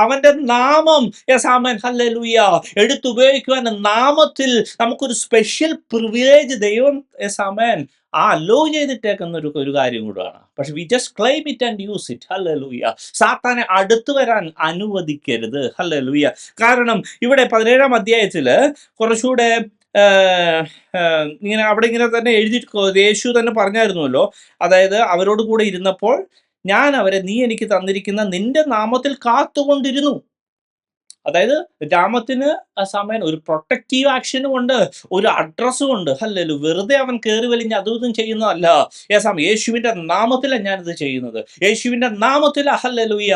അവന്റെ നാമം യെസ് ആമേൻ ഹല്ലേലൂയ എടുത്തുപയോഗിക്കുവാൻ, നാമത്തിൽ നമുക്കൊരു സ്പെഷ്യൽ പ്രിവിലേജ് ദൈവം യെസ് ആമേൻ അലോ ചെയ്തിട്ടേക്കുന്ന ഒരു കാര്യം കൂടാണ്. പക്ഷെ we just claim it and use it. Hallelujah. സാത്താനെ അടുത്ത് വരാൻ അനുവദിക്കരുത്. ഹല്ലേലൂയ. കാരണം ഇവിടെ 17-ാം അധ്യായത്തില് കുറച്ചുകൂടെ ഇങ്ങനെ അവിടെ ഇങ്ങനെ തന്നെ എഴുതി, യേശു തന്നെ പറഞ്ഞായിരുന്നല്ലോ, അതായത് അവരോട് കൂടെ ഇരുന്നപ്പോൾ ഞാൻ അവരെ നീ എനിക്ക് തന്നിരിക്കുന്ന നിന്റെ നാമത്തിൽ കാത്തുകൊണ്ടിരുന്നു. അതായത് രാമത്തിന് ആ സമയം ഒരു പ്രൊട്ടക്റ്റീവ് ആക്ഷനും ഉണ്ട്, ഒരു അഡ്രസ്സും ഉണ്ട്. ഹല്ലേലൂയ. വെറുതെ അവൻ കയറി വലിഞ്ഞ് അതും ഇതും ചെയ്യുന്നതല്ല. യേശുവിന്റെ നാമത്തിലാണ് ഞാനിത് ചെയ്യുന്നത്, യേശുവിന്റെ നാമത്തിലാണ്. ഹല്ലേലൂയ.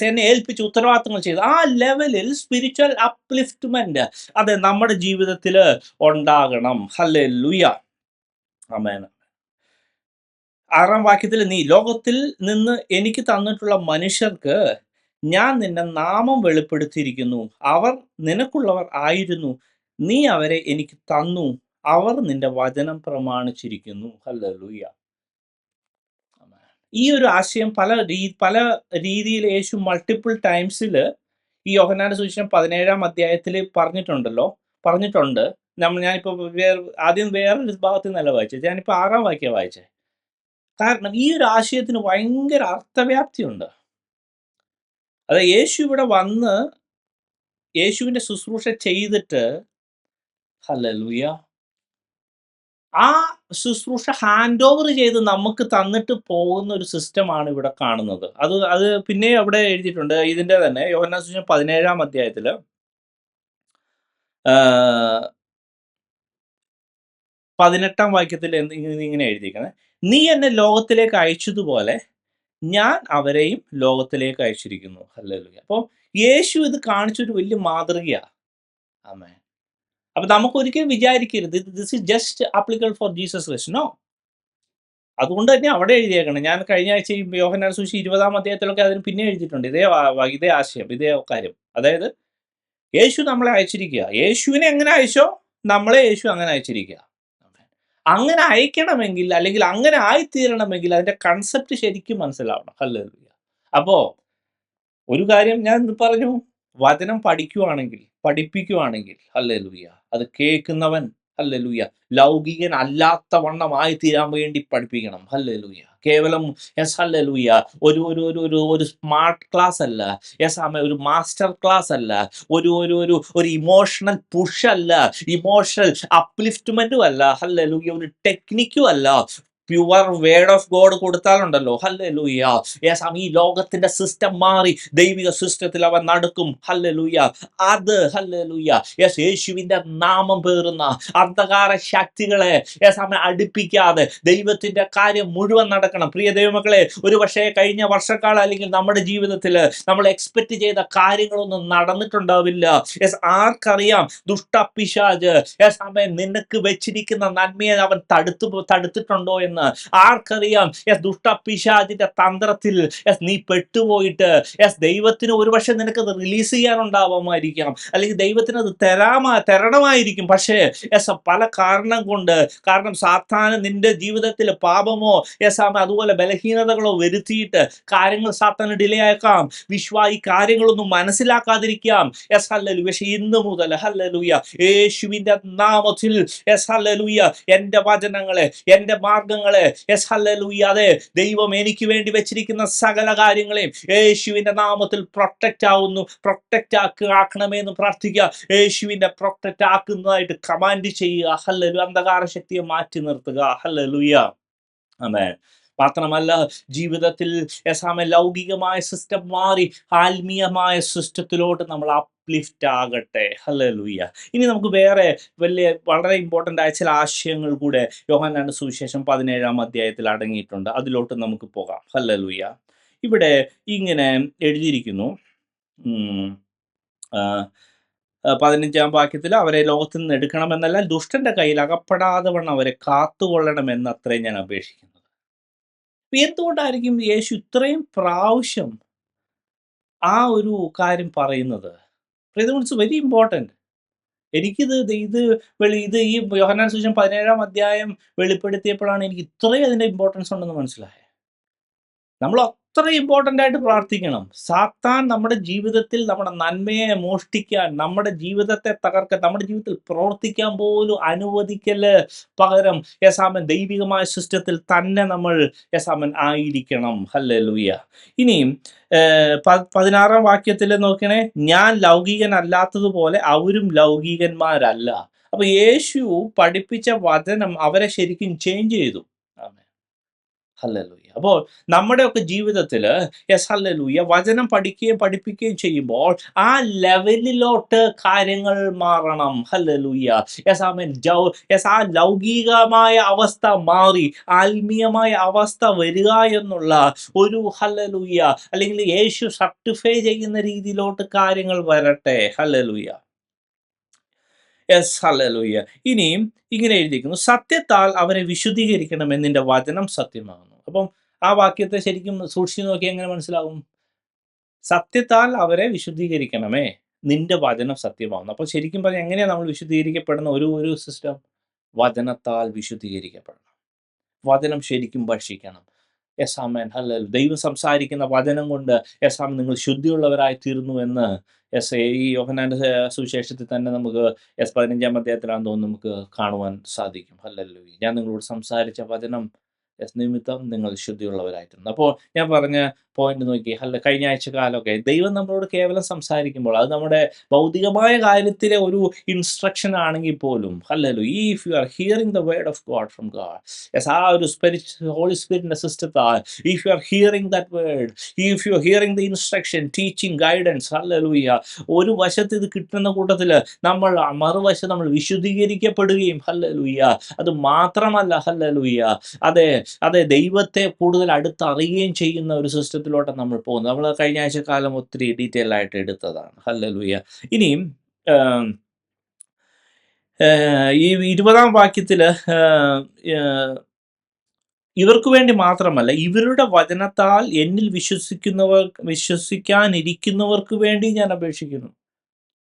എന്നെ ഏൽപ്പിച്ച ഉത്തരവാദിത്തങ്ങൾ ചെയ്ത് ആ ലെവലിൽ സ്പിരിച്വൽ അപ്ലിഫ്റ്റ്മെന്റ് അത് നമ്മുടെ ജീവിതത്തിൽ ഉണ്ടാകണം. ഹല്ലേലൂയ. ആമേൻ. 6-ാം വാക്യത്തിൽ, നീ ലോകത്തിൽ നിന്ന് എനിക്ക് തന്നിട്ടുള്ള മനുഷ്യർക്ക് ഞാൻ നിന്റെ നാമം വെളിപ്പെടുത്തിയിരിക്കുന്നു, അവർ നിനക്കുള്ളവർ ആയിരുന്നു, നീ അവരെ എനിക്ക് തന്നു, അവർ നിന്റെ വചനം പ്രമാണിച്ചിരിക്കുന്നു. ഹല്ലേലൂയ. ഈ ഒരു ആശയം പല രീതിയിൽ യേശു മൾട്ടിപ്പിൾ ടൈംസിൽ ഈ യോഹന്നാന്റെ സുവിശേഷം 17-ാം അധ്യായത്തിൽ പറഞ്ഞിട്ടുണ്ട്. ഞാനിപ്പോൾ ആദ്യം വേറൊരു ഭാഗത്ത് നിന്നല്ല വായിച്ചത്, ഞാനിപ്പോൾ 6-ാം വാക്യം വായിച്ചേ. കാരണം ഈ ഒരു ആശയത്തിന് ഭയങ്കര അർത്ഥവ്യാപ്തിയുണ്ട്. അതായത് യേശു ഇവിടെ വന്ന് യേശുവിന്റെ ശുശ്രൂഷ ചെയ്തിട്ട്, ഹല്ലേലൂയ, ആ ശുശ്രൂഷ ഹാൻഡ് ഓവർ ചെയ്ത് നമുക്ക് തന്നിട്ട് പോകുന്ന ഒരു സിസ്റ്റമാണ് ഇവിടെ കാണുന്നത്. അത് പിന്നെ അവിടെ എഴുതിയിട്ടുണ്ട്. ഇതിന്റെ തന്നെ യോഹന്നാൻ സുവിശേഷം 17-ാം അധ്യായത്തിൽ 18-ാം വാക്യത്തിൽ ഇങ്ങനെ എഴുതിയിരിക്കുന്നത്, നീ എന്നെ ലോകത്തിലേക്ക് അയച്ചതുപോലെ ഞാൻ അവരെയും ലോകത്തിലേക്ക് അയച്ചിരിക്കുന്നു. ഹല്ലേലൂയ. അപ്പോൾ യേശു ഇത് കാണിച്ചൊരു വലിയ മാതൃകയാണ്. ആമേൻ. അപ്പൊ നമുക്ക് ഒരിക്കലും വിചാരിക്കരുത് this is just applicable for Jesus Christ. No. അതുകൊണ്ട് തന്നെ അവിടെ എഴുതിയേക്കണം. ഞാൻ കഴിഞ്ഞ ആഴ്ച ഈ യോഹന്നാൻ സുവിശേഷം 20-ാം അധ്യായത്തിലൊക്കെ അതിന് പിന്നെ എഴുതിയിട്ടുണ്ട് ഇതേ ആശയം, ഇതേ കാര്യം. അതായത് യേശു നമ്മളെ അയച്ചിരിക്കുക. യേശുവിനെ എങ്ങനെ അയച്ചോ നമ്മളെ യേശു അങ്ങനെ അയച്ചിരിക്കുക. അങ്ങനെ അയക്കണമെങ്കിൽ, അല്ലെങ്കിൽ അങ്ങനെ ആയിത്തീരണമെങ്കിൽ അതിന്റെ കൺസെപ്റ്റ് ശരിക്കും മനസ്സിലാവണം. ഹല്ലേലൂയ. അപ്പോ ഒരു കാര്യം ഞാൻ പറഞ്ഞു, വചനം പഠിപ്പിക്കുവാണെങ്കിൽ ഹല്ലേലൂയ, അത് കേൾക്കുന്നവൻ ഹല്ലേലൂയ ലൗകികൻ അല്ലാത്ത വണ്ണമായി തീരാൻ വേണ്ടി പഠിപ്പിക്കണം. ഹല്ലേലൂയ. കേവലം ഹല്ലേലൂയ ഒരു ഒരു ഒരു ഒരു ഒരു സ്മാർട്ട് ക്ലാസ് അല്ല, ഒരു മാസ്റ്റർ ക്ലാസ് അല്ല, ഒരു ഒരു ഒരു ഒരു ഇമോഷണൽ പുഷ് അല്ല, ഇമോഷണൽ അപ്ലിഫ്റ്റ്മെന്റും അല്ല, ഹല്ലേലൂയ, ഒരു ടെക്നിക്കും അല്ല. പ്യുവർ വേർഡ് ഓഫ് ഗോഡ് കൊടുത്താലുണ്ടല്ലോ, ഹല്ലേലൂയ, ഈ ലോകത്തിന്റെ സിസ്റ്റം മാറി ദൈവിക സിസ്റ്റത്തിൽ അവൻ നടക്കും. ഹല്ലേലൂയ. അത് ഹല്ലേലൂയ യേശുവിന്റെ നാമം പേറുന്ന അന്ധകാര ശക്തികളെ അടുപ്പിക്കാതെ ദൈവത്തിന്റെ കാര്യം മുഴുവൻ നടക്കണം. പ്രിയ ദൈവമക്കളെ, ഒരു പക്ഷേ കഴിഞ്ഞ വർഷക്കാലം അല്ലെങ്കിൽ നമ്മുടെ ജീവിതത്തിൽ നമ്മൾ എക്സ്പെക്ട് ചെയ്ത കാര്യങ്ങളൊന്നും നടന്നിട്ടുണ്ടാവില്ല. ആർക്കറിയാം, ദുഷ്ടപിശാച് നിനക്ക് വെച്ചിരിക്കുന്ന നന്മയെ അവൻ തടുത്തിട്ടുണ്ടോ എന്ന് ആർക്കറിയാം. ദുഷ്ടപിശാചിന്റെ തന്ത്രത്തിൽ നീ പെട്ടുപോയിട്ട് ദൈവത്തിന് ഒരുപക്ഷെ നിനക്കത് റിലീസ് ചെയ്യാനുണ്ടാവുമായിരിക്കാം, അല്ലെങ്കിൽ ദൈവത്തിന് അത് തരണമായിരിക്കും. പക്ഷേ പല കാരണം സാത്താന് നിന്റെ ജീവിതത്തിൽ പാപമോ അതുപോലെ ബലഹീനതകളോ വരുത്തിയിട്ട് കാര്യങ്ങൾ സാത്താന് ഡിലേ ആക്കാം. ഈ കാര്യങ്ങളൊന്നും മനസ്സിലാക്കാതിരിക്കാം. ഹല്ലേലൂയ. പക്ഷെ ഇന്ന് മുതൽ ഹല്ലേലൂയ യേശുവിന്റെ നാമത്തിൽ ഹല്ലേലൂയ എന്റെ വചനങ്ങളെ, എന്റെ മാർഗങ്ങളെ ഹല്ലേലൂയ, അതെ, ദൈവം എനിക്ക് വേണ്ടി വെച്ചിരിക്കുന്ന സകല കാര്യങ്ങളെയും യേശുവിന്റെ നാമത്തിൽ പ്രൊട്ടക്റ്റ് ആക്കണമെന്ന് പ്രാർത്ഥിക്കുക. യേശുവിന്റെ പ്രൊട്ടക്റ്റ് ആക്കുന്നതായിട്ട് കമാൻഡ് ചെയ്യുക. ഹല്ലേലൂയ. അന്ധകാര ശക്തിയെ മാറ്റി നിർത്തുക. ഹല്ലേലൂയ. ആമേൻ. മാത്രമല്ല, ജീവിതത്തിൽ ലൗകികമായ സിസ്റ്റം മാറി ആത്മീയമായ സിസ്റ്റത്തിലോട്ട് നമ്മൾ അപ്ലിഫ്റ്റ് ആകട്ടെ. ഹല്ലേലൂയ. ഇനി നമുക്ക് വേറെ വളരെ ഇമ്പോർട്ടൻ്റ് ആയ ചില ആശയങ്ങൾ കൂടെ യോഹന്നാന്റെ സുവിശേഷം 17-ാം അധ്യായത്തിൽ അടങ്ങിയിട്ടുണ്ട്. അതിലോട്ട് നമുക്ക് പോകാം. ഹല്ലേലൂയ. ഇവിടെ ഇങ്ങനെ എഴുതിയിരിക്കുന്നു, 15-ാം വാക്യത്തിൽ, അവരെ ലോകത്തിൽ നിന്ന് എടുക്കണമെന്നല്ല, ദുഷ്ടന്റെ കയ്യിൽ അകപ്പെടാതെ വണ്ണം അവരെ കാത്തുകൊള്ളണമെന്നത്രേ ഞാൻ അപേക്ഷിക്കുന്നത്. എന്തുകൊണ്ടായിരിക്കും യേശു ഇത്രയും പ്രാവശ്യം ആ ഒരു കാര്യം പറയുന്നത്? It's very important. എനിക്കിത് ഈ യോഹന്നാൻ സുവിശേഷം 17-ാം അധ്യായം വെളിപ്പെടുത്തിയപ്പോഴാണ് എനിക്ക് ഇത്രയും അതിൻ്റെ ഇമ്പോർട്ടൻസ് ഉണ്ടെന്ന് മനസ്സിലായത്. നമ്മൾ അത്ര ഇമ്പോർട്ടൻ്റ് ആയിട്ട് പ്രാർത്ഥിക്കണം. സാത്താൻ നമ്മുടെ ജീവിതത്തിൽ നമ്മുടെ നന്മയെ മോഷ്ടിക്കാൻ, നമ്മുടെ ജീവിതത്തെ തകർക്കാൻ, നമ്മുടെ ജീവിതത്തിൽ പ്രവർത്തിക്കാൻ പോലും അനുവദിക്കല്. പകരം ദൈവികമായ സിസ്റ്റത്തിൽ തന്നെ നമ്മൾ ആയിരിക്കണം. ഹല്ലേലൂയ. ഇനിയും 16-ാം വാക്യത്തിൽ നോക്കണേ, ഞാൻ ലൗകികൻ അല്ലാത്തതുപോലെ അവരും ലൗകികന്മാരല്ല. അപ്പൊ യേശു പഠിപ്പിച്ച വചനം അവരെ ശരിക്കും ചേഞ്ച് ചെയ്തു. ഹല്ലേലൂയ. അപ്പോൾ നമ്മുടെയൊക്കെ ജീവിതത്തിൽ യെസ് ഹല്ലേലൂയ വചനം പഠിക്കുകയും പഠിപ്പിക്കുകയും ചെയ്യുമ്പോൾ ആ ലെവലിലോട്ട് കാര്യങ്ങൾ മാറണം. ഹല്ലേലൂയ. യെസ് ആമേൻ. യെസ് ആ ലൗകികമായ അവസ്ഥ മാറി ആത്മീയമായ അവസ്ഥ വരിക എന്നുള്ള ഒരു ഹല്ലേലൂയ അല്ലെങ്കിൽ യേശു സർട്ടിഫൈ ചെയ്യുന്ന രീതിയിലോട്ട് കാര്യങ്ങൾ വരട്ടെ. ഹല്ലേലൂയ. Yes hallelujah. ഇനിയും ഇങ്ങനെ എഴുതിയിരിക്കുന്നു, സത്യത്താൽ അവരെ വിശുദ്ധീകരിക്കണമെന്ന് നിന്റെ വചനം സത്യമാകുന്നു. അപ്പം ആ വാക്യത്തെ ശരിക്കും സൂക്ഷിച്ചു നോക്കി എങ്ങനെ മനസ്സിലാവും? സത്യത്താൽ അവരെ വിശുദ്ധീകരിക്കണമേ, നിന്റെ വചനം സത്യമാകുന്നു. അപ്പോൾ ശരിക്കും പറഞ്ഞാൽ എങ്ങനെയാണ് നമ്മൾ വിശുദ്ധീകരിക്കപ്പെടുന്ന ഒരു സിസ്റ്റം? വചനത്താൽ വിശുദ്ധീകരിക്കപ്പെടണം. വചനം ശരിക്കും ഭക്ഷിക്കണം. യെസ് ആമേൻ. ഹല്ലേലൂയ. ദൈവം സംസാരിക്കുന്ന വചനം കൊണ്ട് യെസ് ആമേൻ നിങ്ങൾ ശുദ്ധിയുള്ളവരായി തീർന്നു എന്ന് ഈ യോഹന്നാന്റെ സുവിശേഷത്തിൽ തന്നെ നമുക്ക് 15-ാം അധ്യായത്തിലാണെന്ന് തോന്നുന്നു നമുക്ക് കാണുവാൻ സാധിക്കും. ഹല്ലേലൂയ. ഞാൻ നിങ്ങളോട് സംസാരിച്ച വചനം നിമിത്തം നിങ്ങൾ ശുദ്ധിയുള്ളവരായിട്ടുണ്ട്. അപ്പോൾ ഞാൻ പറഞ്ഞ പോയിന്റ് നോക്കി, കഴിഞ്ഞ ആഴ്ച കാലമൊക്കെ ദൈവം നമ്മളോട് കേവലം സംസാരിക്കുമ്പോൾ അത് നമ്മുടെ ഭൗതികമായ കാര്യത്തിലെ ഒരു ഇൻസ്ട്രക്ഷൻ ആണെങ്കിൽ പോലും hallelujah, if you are hearing the word of God from God, yes ആ ഒരു ഹോളി സ്പിരിറ്റിന്റെ സിസ്റ്റത്താൽ if you are hearing that word, if you are hearing the instruction, teaching, guidance, hallelujah, ഒരു വശത്ത് ഇത് കിട്ടുന്ന കൂട്ടത്തിൽ നമ്മൾ മറുവശം നമ്മൾ വിശുദ്ധീകരിക്കപ്പെടുകയും ഹല്ലേലൂയ, അത് മാത്രമല്ല ഹല്ലേലൂയ, അതെ അതെ ദൈവത്തെ കൂടുതൽ അടുത്തറിയുകയും ചെയ്യുന്ന ഒരു സിസ്റ്റത്തിലോട്ട് നമ്മൾ പോകുന്നത്. നമ്മൾ കഴിഞ്ഞ ആഴ്ച കാലം ഒത്തിരി ഡീറ്റെയിൽ ആയിട്ട് എടുത്തതാണ്. ഹല്ലേലൂയ. ഇനിയും ഈ 20-ാം വാക്യത്തിൽ ഇവർക്ക് വേണ്ടി മാത്രമല്ല, ഇവരുടെ വചനത്താൽ എന്നിൽ വിശ്വസിക്കാനിരിക്കുന്നവർക്ക് വേണ്ടി ഞാൻ അപേക്ഷിക്കുന്നു.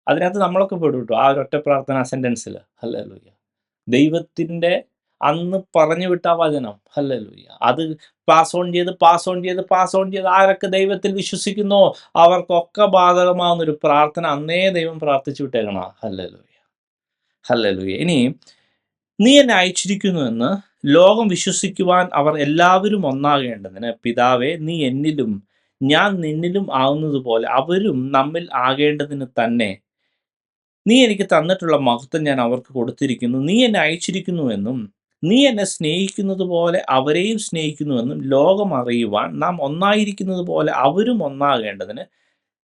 അതിനകത്ത് നമ്മളൊക്കെ പെടും കേട്ടോ, ആ ഒരൊറ്റ പ്രാർത്ഥന സെന്റൻസിൽ. ഹല്ലേലൂയ. ദൈവത്തിൻ്റെ അന്ന് പറഞ്ഞു വിട്ട വചനം, ഹല്ലേലൂയ, അത് പാസ് ഓൺ ചെയ്ത് ആരൊക്കെ ദൈവത്തിൽ വിശ്വസിക്കുന്നോ അവർക്കൊക്കെ ബാധകമാവുന്നൊരു പ്രാർത്ഥന അന്നേ ദൈവം പ്രാർത്ഥിച്ചു വിട്ടേക്കണം. ഹല്ലേലൂയ. ഹല്ലേലൂയ. ഇനി നീ എന്നെ അയച്ചിരിക്കുന്നുവെന്ന് ലോകം വിശ്വസിക്കുവാൻ അവർ എല്ലാവരും ഒന്നാകേണ്ടതിന് പിതാവേ നീ എന്നിലും ഞാൻ നിന്നിലും ആവുന്നത് പോലെ അവരും നമ്മിൽ ആകേണ്ടതിന് തന്നെ നീ എനിക്ക് തന്നിട്ടുള്ള മഹത്വം ഞാൻ അവർക്ക് കൊടുത്തിരിക്കുന്നു. നീ എന്നെ അയച്ചിരിക്കുന്നുവെന്നും നീ എന്നെ സ്നേഹിക്കുന്നത് പോലെ അവരെയും സ്നേഹിക്കുന്നുവെന്നും ലോകം അറിയുവാൻ നാം ഒന്നായിരിക്കുന്നത് പോലെ അവരും ഒന്നാകേണ്ടതിന്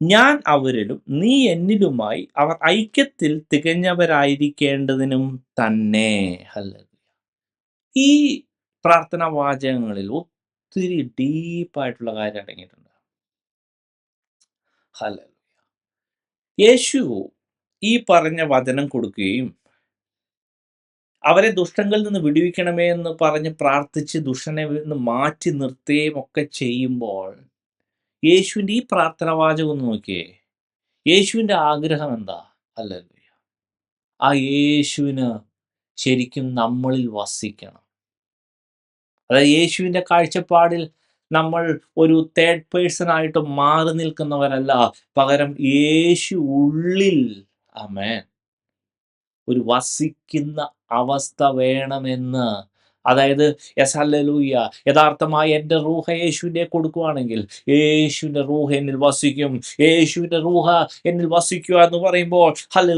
ഞാൻ അവരിലും നീ എന്നിലുമായി അവർ ഐക്യത്തിൽ തികഞ്ഞവരായിരിക്കേണ്ടതിനും തന്നെ. ഹല്ലേലൂയ. ഈ പ്രാർത്ഥനാ വാചകങ്ങളിൽ ഒത്തിരി ഡീപ്പായിട്ടുള്ള കാര്യം അടങ്ങിയിട്ടുണ്ട്. ഹല്ലേലൂയ. യേശു ഈ പറഞ്ഞ വചനം കൊടുക്കുകയും അവരെ ദുഷ്ടങ്ങളിൽ നിന്ന് വിടുവിക്കണമേ എന്ന് പറഞ്ഞ് പ്രാർത്ഥിച്ച് ദുഷ്ടനെ നിന്ന് മാറ്റി നിർത്തുകയും ഒക്കെ ചെയ്യുമ്പോൾ യേശുവിൻ്റെ ഈ പ്രാർത്ഥനാവാചകം ഒന്ന് നോക്കിയേ. യേശുവിൻ്റെ ആഗ്രഹം എന്താ? ഹല്ലേലൂയ. ആ യേശുവിന് ശരിക്കും നമ്മളിൽ വസിക്കണം. അതായത് യേശുവിൻ്റെ കാഴ്ചപ്പാടിൽ നമ്മൾ ഒരു തേർഡ് പേഴ്സൺ ആയിട്ട് മാറി നിൽക്കുന്നവരല്ല, പകരം യേശു ഉള്ളിൽ ആമേൻ ഒരു വസിക്കുന്ന അവസ്ഥ വേണമെന്ന്. അതായത് യെസ് ഹല്ലേലൂയ, യഥാർത്ഥമായി എൻ്റെ റൂഹ യേശുവിനെ കൊടുക്കുകയാണെങ്കിൽ യേശുവിൻ്റെ റൂഹ എന്നിൽ വസിക്കും. യേശുവിൻ്റെ റൂഹ എന്നിൽ വസിക്കുക എന്ന് പറയുമ്പോൾ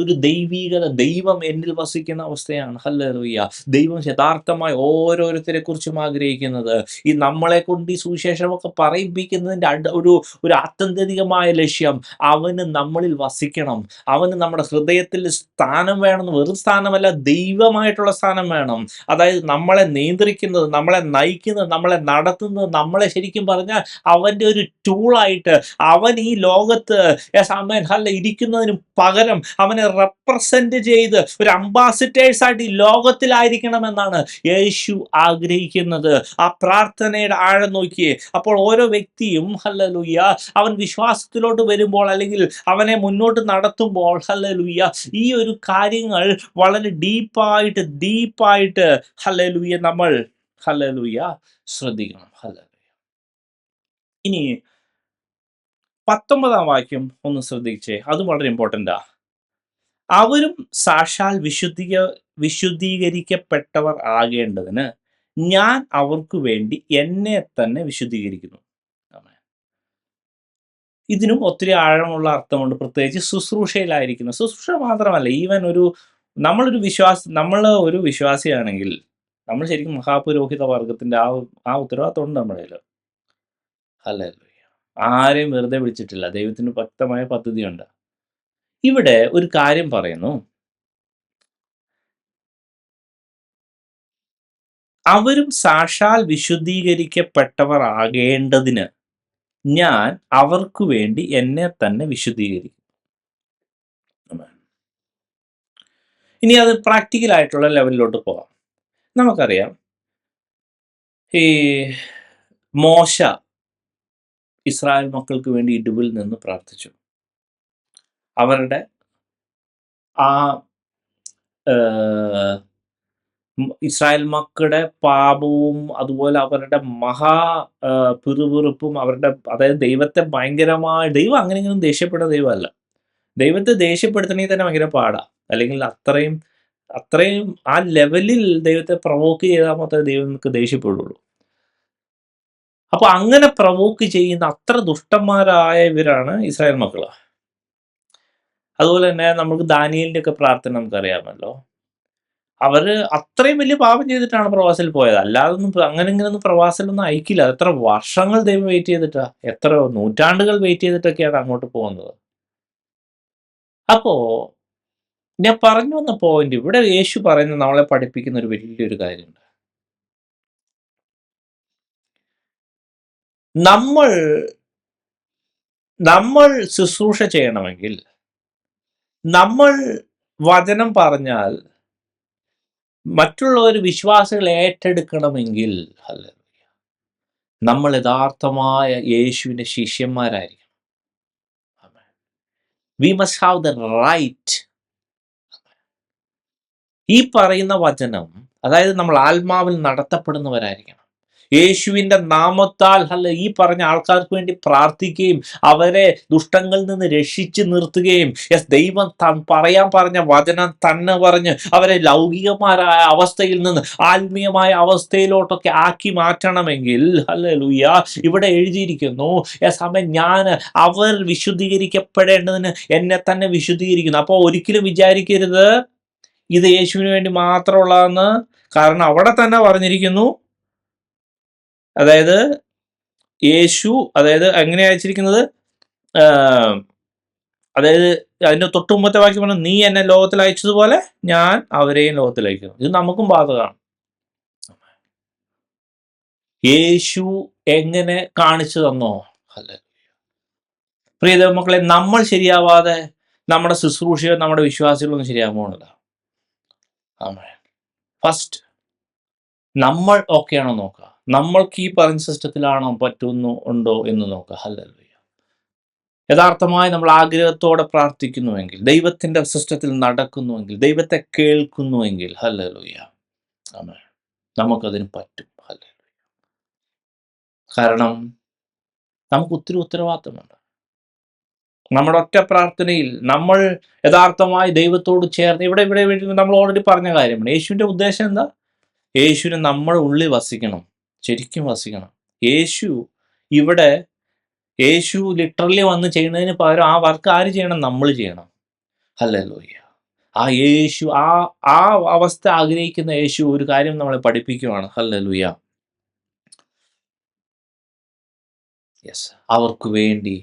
ഒരു ദൈവീകത, ദൈവം എന്നിൽ വസിക്കുന്ന അവസ്ഥയാണ്. ഹല്ലേലൂയ. ദൈവം യഥാർത്ഥമായി ഓരോരുത്തരെ കുറിച്ചും ആഗ്രഹിക്കുന്നത് ഈ നമ്മളെ കൊണ്ട് ഈ സുവിശേഷമൊക്കെ പറയിപ്പിക്കുന്നതിൻ്റെ ഒരു ആത്യന്തികമായ ലക്ഷ്യം അവന് നമ്മളിൽ വസിക്കണം. അവന് നമ്മുടെ ഹൃദയത്തിൽ സ്ഥാനം വേണമെന്ന്, വെറും സ്ഥാനമല്ല, ദൈവമായിട്ടുള്ള സ്ഥാനം വേണം. അതായത് നമ്മളെ നിയന്ത്രിക്കുന്നത്, നമ്മളെ നയിക്കുന്നത്, നമ്മളെ നടത്തുന്നത്, നമ്മളെ ശരിക്കും പറഞ്ഞാൽ അവൻ്റെ ഒരു ടൂളായിട്ട് അവൻ ഈ ലോകത്ത് ഇരിക്കുന്നതിന് പകരം അവനെ റെപ്രസെന്റ് ചെയ്ത് ഒരു അംബാസിഡേഴ്സ് ആയിട്ട് ഈ ലോകത്തിലായിരിക്കണമെന്നാണ് യേശു ആഗ്രഹിക്കുന്നത്. ആ പ്രാർത്ഥനയുടെ ആഴം നോക്കിയേ. അപ്പോൾ ഓരോ വ്യക്തിയും ഹല്ലേലൂയ അവൻ വിശ്വാസത്തിലോട്ട് വരുമ്പോൾ അല്ലെങ്കിൽ അവനെ മുന്നോട്ട് നടത്തുമ്പോൾ ഹല്ലേലൂയ ഈ ഒരു കാര്യങ്ങൾ വളരെ ഡീപ്പായിട്ട് ഹല്ലേലൂയ നമ്മൾ ഹല്ലേലൂയ ശ്രദ്ധിക്കണം. ഹല്ലേലൂയ. ഇനി 19-ാം വാക്യം ഒന്ന് ശ്രദ്ധിച്ചേ, അത് വളരെ ഇമ്പോർട്ടൻ്റാ. അവരും സാക്ഷാൽ വിശുദ്ധീകരിക്കപ്പെട്ടവർ ആകേണ്ടതിന് ഞാൻ അവർക്ക് വേണ്ടി എന്നെ തന്നെ വിശുദ്ധീകരിക്കുന്നു. ഇതിനും ഒത്തിരി ആഴമുള്ള അർത്ഥമുണ്ട്, പ്രത്യേകിച്ച് ശുശ്രൂഷയിലായിരിക്കുന്നു. ശുശ്രൂഷ മാത്രമല്ല, ഈവൻ നമ്മൾ ഒരു വിശ്വാസിയാണെങ്കിൽ നമ്മൾ ശരിക്കും മഹാപുരോഹിത വർഗത്തിന്റെ ആ ഉത്തരവാദിത്വം ഉണ്ട് നമ്മുടെ കയ്യിൽ. ഹല്ലേലൂയ. ആരെയും വെറുതെ വിളിച്ചിട്ടില്ല. ദൈവത്തിന് വ്യക്തമായ പദ്ധതിയുണ്ട്. ഇവിടെ ഒരു കാര്യം പറയുന്നു, അവരും സാക്ഷാൽ വിശുദ്ധീകരിക്കപ്പെട്ടവർ ആകേണ്ടതിന് ഞാൻ അവർക്കു വേണ്ടി എന്നെ തന്നെ വിശുദ്ധീകരിക്കും. ഇനി അത് പ്രാക്ടിക്കൽ ആയിട്ടുള്ള ലെവലിലോട്ട് പോകാം. നമുക്കറിയാം, ഈ മോശ ഇസ്രായേൽ മക്കൾക്ക് വേണ്ടി ഇടുവിൽ നിന്ന് പ്രാർത്ഥിച്ചു. അവരുടെ ആ ഇസ്രായേൽ മക്കളുടെ പാപവും അതുപോലെ അവരുടെ പിറുപിറുപ്പും അതായത് ദൈവത്തെ ഭയങ്കരമായി, ദൈവം അങ്ങനെയൊന്നും ദേഷ്യപ്പെടുന്ന ദൈവമല്ല. ദൈവത്തെ ദേഷ്യപ്പെടുത്തണമെങ്കിൽ തന്നെ ഭയങ്കര പാടാ. അല്ലെങ്കിൽ അത്രയും ആ ലെവലിൽ ദൈവത്തെ പ്രൊവോക്ക് ചെയ്താൽ മാത്രമേ ദൈവം നമുക്ക് ദേഷ്യപ്പെടുള്ളൂ. അപ്പൊ അങ്ങനെ പ്രൊവോക്ക് ചെയ്യുന്ന അത്ര ദുഷ്ടന്മാരായ ഇവരാണ് ഇസ്രായേൽ മക്കള്. അതുപോലെ തന്നെ നമുക്ക് ദാനിയേലിന്റെ ഒക്കെ പ്രാർത്ഥന നമുക്കറിയാമല്ലോ. അവര് അത്രയും വലിയ പാപം ചെയ്തിട്ടാണ് പ്രവാസത്തിൽ പോയത്. അല്ലാതൊന്നും ഇങ്ങനെയൊന്നും പ്രവാസത്തിലൊന്നും അയക്കില്ല. എത്ര വർഷങ്ങൾ ദൈവം വെയിറ്റ് ചെയ്തിട്ടാ, എത്ര നൂറ്റാണ്ടുകൾ വെയിറ്റ് ചെയ്തിട്ടൊക്കെയാണ് അങ്ങോട്ട് പോകുന്നത്. അപ്പോ ഞാൻ പറഞ്ഞു വന്ന പോയിന്റ്, ഇവിടെ യേശു പറയുന്നത് നമ്മളെ പഠിപ്പിക്കുന്ന ഒരു വലിയൊരു കാര്യമുണ്ട്. നമ്മൾ ശുശ്രൂഷ ചെയ്യണമെങ്കിൽ, നമ്മൾ വചനം പറഞ്ഞാൽ മറ്റുള്ളവർ വിശ്വാസികൾ ഏറ്റെടുക്കണമെങ്കിൽ നമ്മൾ യഥാർത്ഥമായ യേശുവിന്റെ ശിഷ്യന്മാരായിരിക്കണം. We must have the right. ഈ പറയുന്ന വചനം, അതായത് നമ്മൾ ആത്മാവിൽ നടത്തപ്പെടുന്നവരായിരിക്കണം. യേശുവിന്റെ നാമത്താൽ ഈ പറഞ്ഞ ആൾക്കാർക്ക് വേണ്ടി പ്രാർത്ഥിക്കുകയും അവരെ ദുഷ്ടങ്ങളിൽ നിന്ന് രക്ഷിച്ചു നിർത്തുകയും, ദൈവം പറയാൻ പറഞ്ഞ വചനം തന്നെ പറഞ്ഞ് അവരെ ലൗകികമായ അവസ്ഥയിൽ നിന്ന് ആത്മീയമായ അവസ്ഥയിലോട്ടൊക്കെ ആക്കി മാറ്റണമെങ്കിൽ ഹല്ലേലൂയ, ഇവിടെ എഴുതിയിരിക്കുന്നു, സമയം ഞാൻ അവർ വിശുദ്ധീകരിക്കപ്പെടേണ്ടതിന് എന്നെ തന്നെ വിശുദ്ധീകരിക്കുന്നു. അപ്പോൾ ഒരിക്കലും വിചാരിക്കരുത് ഇത് യേശുവിന് വേണ്ടി മാത്രമുള്ളതെന്ന്. കാരണം അവിടെ തന്നെ പറഞ്ഞിരിക്കുന്നു, അതായത് യേശു, അതായത് എങ്ങനെ അയച്ചിരിക്കുന്നത്, അതായത് അതിന്റെ തൊട്ടുമുമ്പത്തെ വാക്യം പറഞ്ഞു, നീ എന്നെ ലോകത്തിൽ അയച്ചതുപോലെ ഞാൻ അവരെയും ലോകത്തിൽ അയക്കുന്നു. ഇത് നമുക്കും ബാധകമാണ്. യേശു എങ്ങനെ കാണിച്ചു തന്നോ? പ്രിയ ദൈവമക്കളെ, നമ്മൾ ശരിയാവാതെ നമ്മുടെ ശുശ്രൂഷയോ നമ്മുടെ വിശ്വാസികളൊന്നും ശരിയാകാൻ പോകുന്നില്ല. ഫസ്റ്റ് നമ്മൾ ഓക്കെയാണോ നോക്കുക. നമ്മൾക്ക് ഈ പറഞ്ഞ സിസ്റ്റത്തിലാണോ ഉണ്ടോ എന്ന് നോക്കുക. ഹല്ലേലൂയ. യഥാർത്ഥമായി നമ്മൾ ആഗ്രഹത്തോടെ പ്രാർത്ഥിക്കുന്നുവെങ്കിൽ, ദൈവത്തിന്റെ സിസ്റ്റത്തിൽ നടക്കുന്നുവെങ്കിൽ, ദൈവത്തെ കേൾക്കുന്നുവെങ്കിൽ, ഹല്ലേലൂയ, ആമേൻ, നമുക്കതിന് പറ്റും. ഹല്ലേലൂയ. കാരണം നമുക്ക് ഒത്തിരി ഉത്തരവാദിത്തമുണ്ട്. നമ്മുടെ ഒറ്റ പ്രാർത്ഥനയിൽ നമ്മൾ യഥാർത്ഥമായി ദൈവത്തോട് ചേർന്ന്, ഇവിടെ നമ്മൾ ഓൾറെഡി പറഞ്ഞ കാര്യമാണ്. യേശുവിന്റെ ഉദ്ദേശം എന്താ? യേശുവിന് നമ്മുടെ ഉള്ളിൽ വസിക്കണം, ശരിക്കും വസിക്കണം. യേശു ലിറ്ററലി വന്ന് ചെയ്യുന്നതിന് പകരം ആ വർക്ക് ആര് ചെയ്യണം? നമ്മൾ ചെയ്യണം. ഹല്ലേലൂയ. ആ യേശു, ആ അവസ്ഥ ആഗ്രഹിക്കുന്ന യേശു ഒരു കാര്യം നമ്മളെ പഠിപ്പിക്കുകയാണ്. ഹല്ലേലൂയ. യെസ്, അവർക്ക് വേണ്ടി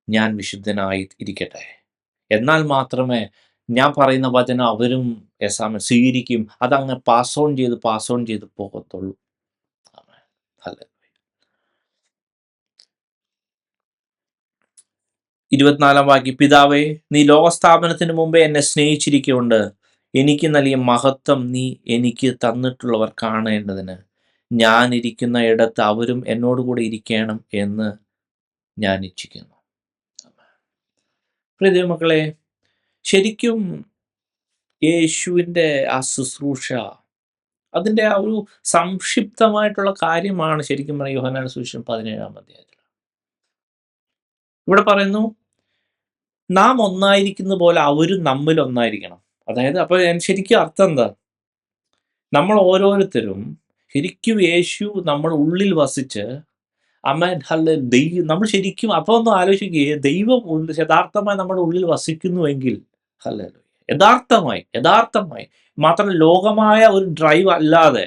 ഞാൻ വിശുദ്ധനായി ഇരിക്കട്ടെ, എന്നാൽ മാത്രമേ ഞാൻ പറയുന്ന വചനം അവരും സ്വീകരിക്കും. അതങ്ങനെ പാസ് ഓൺ ചെയ്ത് പോകത്തുള്ളൂ. 24 വാക്യം, പിതാവേ, നീ ലോകസ്ഥാപനത്തിന് മുമ്പേ എന്നെ സ്നേഹിച്ചിരിക്കൊണ്ട് എനിക്ക് നൽകിയ മഹത്വം നീ എനിക്ക് തന്നിട്ടുള്ളവർ കാണേണ്ടതിന് ഞാൻ ഇരിക്കുന്ന ഇടത്ത് അവരും എന്നോടുകൂടെ ഇരിക്കണം എന്ന് ഞാൻ ഇച്ഛിക്കുന്നു. പ്രിയ ദൈവമക്കളെ, ശരിക്കും യേശുവിൻ്റെ ആ ശുശ്രൂഷ, അതിൻ്റെ ആ ഒരു സംക്ഷിപ്തമായിട്ടുള്ള കാര്യമാണ് ശരിക്കും പറഞ്ഞാൽ യോഹന്നാന്റെ സുവിശേഷം 17-ാം അധ്യായത്തിൽ. ഇവിടെ പറയുന്നു, നാം ഒന്നായിരിക്കുന്ന പോലെ അവരും നമ്മിൽ ഒന്നായിരിക്കണം. അതായത് അപ്പോൾ ശരിക്കും അർത്ഥം എന്താ? നമ്മൾ ഓരോരുത്തരും ശരിക്കും യേശു നമ്മുടെ ഉള്ളിൽ വസിച്ച്, അമേൻ, നമ്മൾ ശരിക്കും അപ്പോൾ ഒന്ന് ആലോചിക്കുകയെ, ദൈവം യഥാർത്ഥമായി നമ്മുടെ ഉള്ളിൽ വസിക്കുന്നുവെങ്കിൽ, യഥാർത്ഥമായി മാത്രം ലോകമായ ഒരു ഡ്രൈവ് അല്ലാതെ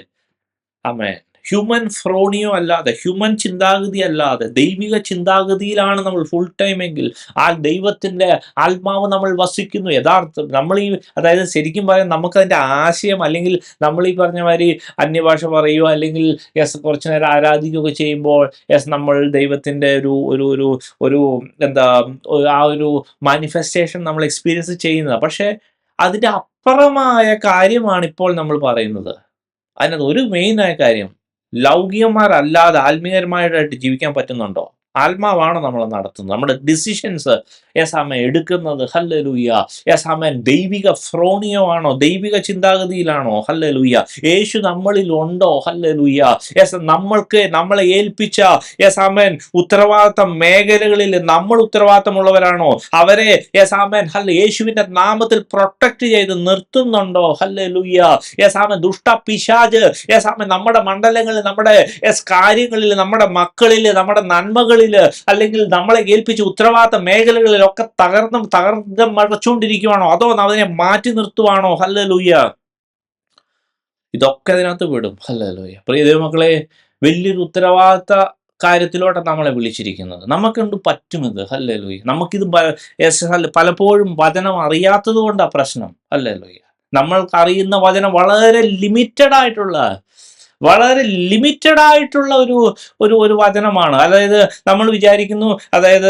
ആമേൻ. ഹ്യൂമൻ ഫ്രോണിയോ അല്ലാതെ, ഹ്യൂമൻ ചിന്താഗതി അല്ലാതെ ദൈവിക ചിന്താഗതിയിലാണ് നമ്മൾ ഫുൾ ടൈം എങ്കിൽ ആ ദൈവത്തിന്റെ ആത്മാവ് നമ്മൾ വസിക്കുന്നു. യഥാർത്ഥം നമ്മൾ ഈ, അതായത് ശരിക്കും പറയാൻ നമുക്കതിന്റെ ആശയം, അല്ലെങ്കിൽ നമ്മൾ ഈ പറഞ്ഞ മാതിരി അന്യഭാഷ പറയുകയോ അല്ലെങ്കിൽ യെസ് കുറച്ചു നേരം ആരാധിക്കുകയൊക്കെ ചെയ്യുമ്പോൾ യെസ് നമ്മൾ ദൈവത്തിന്റെ ഒരു ഒരു ഒരു ഒരു എന്താ ആ ഒരു മാനിഫെസ്റ്റേഷൻ നമ്മൾ എക്സ്പീരിയൻസ് ചെയ്യുന്നത്. പക്ഷെ അതിന്റെ അപ്പുറമായ കാര്യമാണ് ഇപ്പോൾ നമ്മൾ പറയുന്നത്. അതിനകത്ത് ഒരു മെയിനായ കാര്യം, ലൗകികന്മാരല്ലാതെ ആത്മീയന്മാരായിട്ട് ജീവിക്കാൻ പറ്റുന്നുണ്ടോ? ആത്മാവാണ് നമ്മളെ നടത്തുന്നത്. നമ്മുടെ ഡിസിഷൻസ് യെസ് ആമേൻ എടുക്കുന്നത് ഹല്ലേലൂയ. യെസ് ആമേൻ ദൈവിക ഫ്രോണിയോ ആണോ? ദൈവിക ചിന്താഗതിയിലാണോ? ഹല്ലേലൂയ. യേശു നമ്മളിൽ ഉണ്ടോ? ഹല്ലേലൂയ. യെസ് നമ്മൾക്ക് നമ്മളെ ഏൽപ്പിച്ച യെസ് ആമേൻ ഉത്തരവാദിത്ത മേഖലകളിൽ നമ്മൾ ഉത്തരവാദിത്തമുള്ളവരാണോ? അവരെ യെസ് ആമേൻ യേശുവിന്റെ നാമത്തിൽ പ്രൊട്ടക്ട് ചെയ്ത് നിർത്തുന്നുണ്ടോ? ഹല്ലേലൂയ. യെസ് ആമേൻ ദുഷ്ട പിശാച് യെസ് ആമേൻ നമ്മുടെ മണ്ഡലങ്ങളിൽ, നമ്മുടെ യെസ് കാര്യങ്ങളിൽ, നമ്മുടെ മക്കളിൽ, നമ്മുടെ നന്മകളിൽ, അല്ലെങ്കിൽ നമ്മളെ ഏൽപ്പിച്ച ഉത്തരവാദിത്ത മേഖലകളിലൊക്കെ തകർന്ന് മറച്ചുകൊണ്ടിരിക്കുവാണോ? അതോ അതിനെ മാറ്റി നിർത്തുവാണോ? ഹല്ലേലൂയ. ഇതൊക്കെ അതിനകത്ത് വിടും. ഹല്ലേലൂയ. പ്രിയ ദൈവമക്കളെ, വലിയൊരു ഉത്തരവാദിത്ത കാര്യത്തിലോട്ട് നമ്മളെ വിളിച്ചിരിക്കുന്നത്. നമുക്കുണ്ട് പറ്റുമിത്. ഹല്ലേലൂയ. നമുക്കിത് പലപ്പോഴും വചനം അറിയാത്തത് കൊണ്ടാണ് പ്രശ്നം. ഹല്ലേലൂയ. നമ്മൾക്ക് അറിയുന്ന വചനം വളരെ ലിമിറ്റഡ് ആയിട്ടുള്ള ഒരു ഒരു ഒരു വചനമാണ്. അതായത് നമ്മൾ വിചാരിക്കുന്നു, അതായത്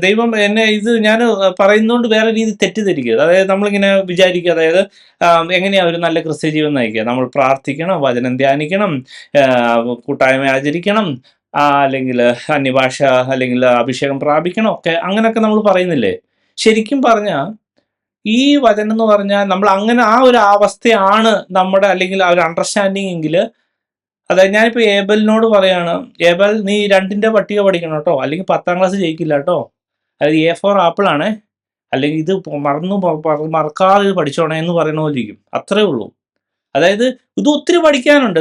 ദൈവം എന്നെ ഇത് ഞാൻ പറയുന്നതുകൊണ്ട് വേറെ രീതി തെറ്റിദ്ധരിക്കുക. അതായത് നമ്മളിങ്ങനെ വിചാരിക്കുക, അതായത് എങ്ങനെയാണ് ഒരു നല്ല ക്രിസ്ത്യ ജീവിതം നയിക്കുക? നമ്മൾ പ്രാർത്ഥിക്കണം, വചനം ധ്യാനിക്കണം, കൂട്ടായ്മ ആചരിക്കണം, അല്ലെങ്കിൽ അന്യഭാഷ അല്ലെങ്കിൽ അഭിഷേകം പ്രാപിക്കണം, ഒക്കെ അങ്ങനെയൊക്കെ നമ്മൾ പറയുന്നില്ലേ? ശരിക്കും പറഞ്ഞാൽ ഈ വചനം എന്ന് പറഞ്ഞാൽ നമ്മൾ അങ്ങനെ ആ ഒരു അവസ്ഥയാണ് നമ്മുടെ, അല്ലെങ്കിൽ ആ ഒരു അണ്ടർസ്റ്റാൻഡിങ് എങ്കിൽ, അതായത് ഞാനിപ്പോൾ ഏബലിനോട് പറയാണ്, ഏബൽ നീ 2ന്റെ പട്ടിക പഠിക്കണം കേട്ടോ, അല്ലെങ്കിൽ 10ാം ക്ലാസ് ജയിക്കില്ല കേട്ടോ. അതായത് എ ഫോർ ആപ്പിൾ ആണേ, അല്ലെങ്കിൽ ഇത് മറക്കാതെ ഇത് പഠിച്ചോണേ എന്ന് പറയുന്ന പോലെ ഇരിക്കും. അത്രേ ഉള്ളൂ. അതായത് ഇത് ഒത്തിരി പഠിക്കാനുണ്ട്.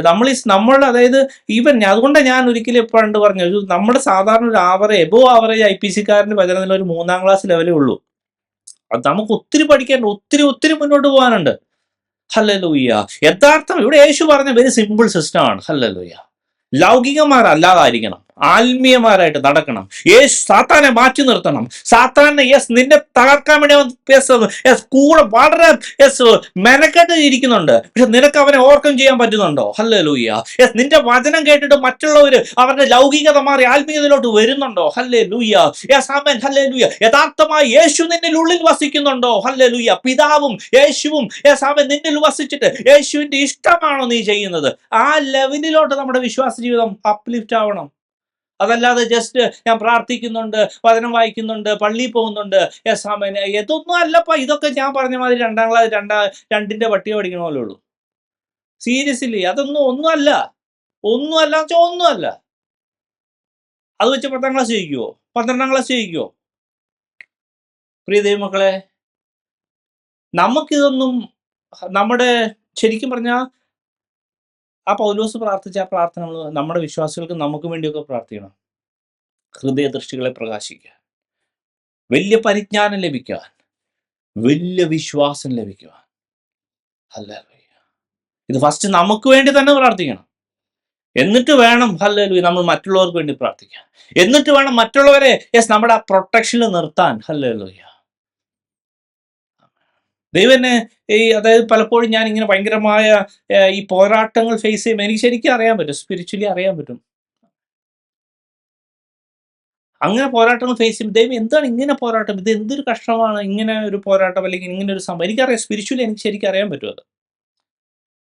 നമ്മൾ അതായത് ഈവൻ അതുകൊണ്ടാണ് ഞാൻ ഒരിക്കലും പണ്ട് പറഞ്ഞു, നമ്മുടെ സാധാരണ ഒരു എബോ ആവറേജ് IPC-കാരൻ്റെ വചനത്തിൽ ഒരു 3ാം ക്ലാസ് ലെവലേ ഉള്ളൂ. അത് നമുക്ക് ഒത്തിരി പഠിക്കാനുണ്ട്, ഒത്തിരി മുന്നോട്ട് പോകാനുണ്ട്. ഹല്ലേലൂയ. യഥാർത്ഥം ഇവിടെ യേശു പറഞ്ഞ വെരി സിമ്പിൾ സിസ്റ്റമാണ്. ഹല്ലേലൂയ. ലൗകികന്മാരല്ലാതായിരിക്കണം, ആത്മീയമാരായിട്ട് നടക്കണം. യേശു സാത്താനെ മാറ്റി നിർത്തണം. സാത്താനെ നിന്നെ തകർക്കാൻ വേണ്ടി അവൻ കൂടെ വളരെ മെനക്കെട്ട് ഇരിക്കുന്നുണ്ട്. പക്ഷെ നിനക്ക് അവനെ ഓവർകം ചെയ്യാൻ പറ്റുന്നുണ്ടോ? ഹല്ലേലൂയ. നിന്റെ വചനം കേട്ടിട്ട് മറ്റുള്ളവർ അവരുടെ ലൗകികത മാറി ആത്മീയതയിലോട്ട് വരുന്നുണ്ടോ? ഹല്ലേലൂയ. ആമേൻ. ഹല്ലേലൂയ. യഥാർത്ഥമായി യേശു നിന്നിൽ ഉള്ളിൽ വസിക്കുന്നുണ്ടോ? ഹല്ലേലൂയ. പിതാവും യേശുവും ആമേൻ നിന്നിൽ വസിച്ചിട്ട് യേശുവിന്റെ ഇഷ്ടമാണോ നീ ചെയ്യുന്നത്? ആ ലെവലിലോട്ട് നമ്മുടെ വിശ്വാസ ജീവിതം അപ്ലിഫ്റ്റ് ആവണം. അതല്ലാതെ ജസ്റ്റ് ഞാൻ പ്രാർത്ഥിക്കുന്നുണ്ട്, വചനം വായിക്കുന്നുണ്ട്, പള്ളിയിൽ പോകുന്നുണ്ട്, ആമേൻ, ഇതൊന്നും അല്ലപ്പ. ഇതൊക്കെ ഞാൻ പറഞ്ഞ മാതിരി 2ാം ക്ലാസ് 2ന്റെ പട്ടിക പഠിക്കണ പോലെ ഉള്ളൂ. സീരിയസ്ലി ഒന്നുമല്ല. അത് വെച്ച് 10ാം ക്ലാസ് ജയിക്കുവോ? 12ാം ക്ലാസ് ജയിക്കുവോ? പ്രിയ ദൈവമക്കളെ, നമുക്കിതൊന്നും നമ്മുടെ ശരിക്കും പറഞ്ഞാൽ ആ പൗലോസ് പ്രാർത്ഥിച്ച ആ പ്രാർത്ഥന നമ്മുടെ വിശ്വാസികൾക്ക് നമുക്ക് വേണ്ടിയൊക്കെ പ്രാർത്ഥിക്കണം. ഹൃദയദൃഷ്ടികളെ പ്രകാശിക്കാൻ, വലിയ പരിജ്ഞാനം ലഭിക്കാൻ, വലിയ വിശ്വാസം ലഭിക്കുവാൻ. ഹല്ലേലൂയ. ഇത് ഫസ്റ്റ് നമുക്ക് വേണ്ടി തന്നെ പ്രാർത്ഥിക്കണം. എന്നിട്ട് വേണം ഹല്ലേലൂയ നമ്മൾ മറ്റുള്ളവർക്ക് വേണ്ടി പ്രാർത്ഥിക്കാൻ. എന്നിട്ട് വേണം മറ്റുള്ളവരെ നമ്മുടെ ആ പ്രൊട്ടക്ഷനിൽ നിർത്താൻ. ഹല്ലേലൂയ. ദൈവനെ അതായത് പലപ്പോഴും ഞാൻ ഇങ്ങനെ ഭയങ്കരമായ ഈ പോരാട്ടങ്ങൾ ഫേസ് ചെയ്യുമ്പോൾ എനിക്ക് ശരിക്കും അറിയാൻ പറ്റും, സ്പിരിച്വലി അറിയാൻ പറ്റും. അങ്ങനെ പോരാട്ടങ്ങൾ ഫേസ് ചെയ്യുമ്പോൾ ദൈവം എന്താണ് ഇങ്ങനെ പോരാട്ടം, ഇത് എന്തൊരു കഷ്ടമാണ് ഇങ്ങനെ ഒരു പോരാട്ടം, അല്ലെങ്കിൽ ഇങ്ങനെ ഒരു സംഭവം. എനിക്കറിയാം, സ്പിരിച്വലി എനിക്ക് ശരിക്കും അറിയാൻ പറ്റും അത്.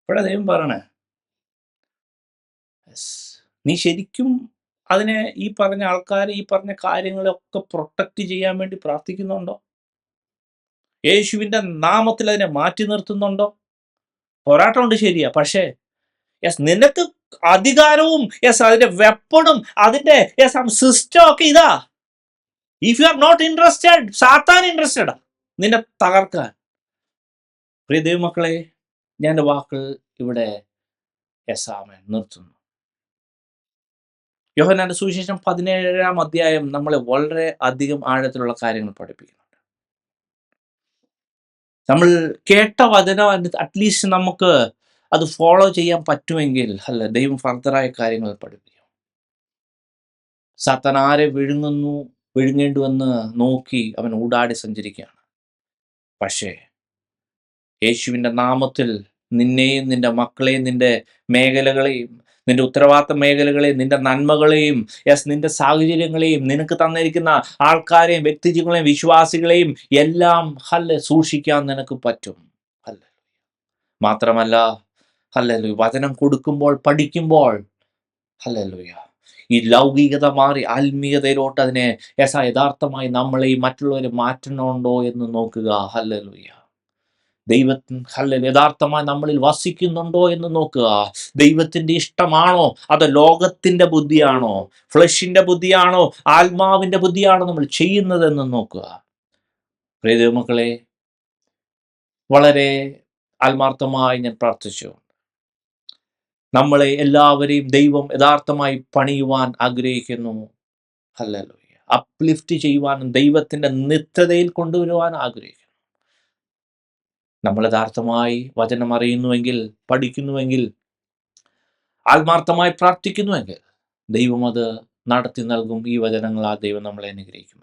ഇപ്പോഴാണ് ദൈവം പറയണേ, നീ ശരിക്കും അതിനെ ഈ പറഞ്ഞ ആൾക്കാർ ഈ പറഞ്ഞ കാര്യങ്ങളൊക്കെ പ്രൊട്ടക്റ്റ് ചെയ്യാൻ വേണ്ടി പ്രാർത്ഥിക്കുന്നുണ്ടോ? യേശുവിന്റെ നാമത്തിൽ അതിനെ മാറ്റി നിർത്തുന്നുണ്ടോ? പോരാട്ടമുണ്ട് ശരിയാ, പക്ഷേ നിനക്ക് അധികാരവും അതിന്റെ വെപ്പണും അതിന്റെ സിസ്റ്റം ഒക്കെ ഇതാ. If you are not interested, സാത്താൻ ഇൻട്രസ്റ്റഡ് നിന്നെ തകർക്കാൻ. പ്രിയ ദൈവമക്കളെ, ഞാൻ എൻ്റെ വാക്കുകൾ ഇവിടെ ആമേൻ നിർത്തുന്നു. യോഹന്നാന്റെ സുവിശേഷം 17ാം അധ്യായം നമ്മളെ വളരെ അധികം ആഴത്തിലുള്ള കാര്യങ്ങൾ പഠിപ്പിക്കുന്നുണ്ട്. നമ്മൾ കേട്ട വചനം അറ്റ്ലീസ്റ്റ് നമുക്ക് അത് ഫോളോ ചെയ്യാൻ പറ്റുമെങ്കിൽ അല്ല ദൈവം ഫർദറായ കാര്യങ്ങൾ പഠിപ്പിക്കും. സാത്താൻ ആരെ വിഴുങ്ങേണ്ടുവെന്ന് നോക്കി അവൻ ഊടാടി സഞ്ചരിക്കുകയാണ്. പക്ഷേ യേശുവിൻ്റെ നാമത്തിൽ നിന്നെയും നിന്റെ മക്കളെയും നിന്റെ മേഖലകളെയും നിന്റെ ഉത്തരവാദിത്ത മേഖലകളെയും നിന്റെ നന്മകളെയും നിന്റെ സാഹചര്യങ്ങളെയും നിനക്ക് തന്നിരിക്കുന്ന ആൾക്കാരെയും വ്യക്തിജീവികളെയും വിശ്വാസികളെയും എല്ലാം സൂക്ഷിക്കാൻ നിനക്ക് പറ്റും. മാത്രമല്ല വചനം കൊടുക്കുമ്പോൾ പഠിക്കുമ്പോൾ ഈ ലൗകികത മാറി ആത്മീയതയിലോട്ട് അതിനെ യഥാർത്ഥമായി നമ്മളെയും മറ്റുള്ളവരെ മാറ്റണമുണ്ടോ എന്ന് നോക്കുക. ദൈവത്തിന് യഥാർത്ഥമായി നമ്മളിൽ വസിക്കുന്നുണ്ടോ എന്ന് നോക്കുക. ദൈവത്തിന്റെ ഇഷ്ടമാണോ അതോ ലോകത്തിന്റെ ബുദ്ധിയാണോ, ഫ്ലഷിന്റെ ബുദ്ധിയാണോ, ആത്മാവിന്റെ ബുദ്ധിയാണോ നമ്മൾ ചെയ്യുന്നതെന്ന് നോക്കുക. പ്രിയ ദൈവമക്കളെ, വളരെ ആത്മാർത്ഥമായി ഞാൻ പ്രാർത്ഥിച്ചു, നമ്മളെ എല്ലാവരെയും ദൈവം യഥാർത്ഥമായി പണിയുവാൻ ആഗ്രഹിക്കുന്നു. അപ്ലിഫ്റ്റ് ചെയ്യുവാനും ദൈവത്തിന്റെ നിത്യതയിൽ കൊണ്ടുവരുവാൻ ആഗ്രഹിക്കുന്നു. നമ്മൾ യഥാർത്ഥമായി വചനം അറിയുന്നുവെങ്കിൽ, പഠിക്കുന്നുവെങ്കിൽ, ആത്മാർത്ഥമായി പ്രാർത്ഥിക്കുന്നുവെങ്കിൽ ദൈവം അത് നടത്തി നൽകും. ഈ വചനങ്ങളാൽ ദൈവം നമ്മളെ അനുഗ്രഹിക്കും.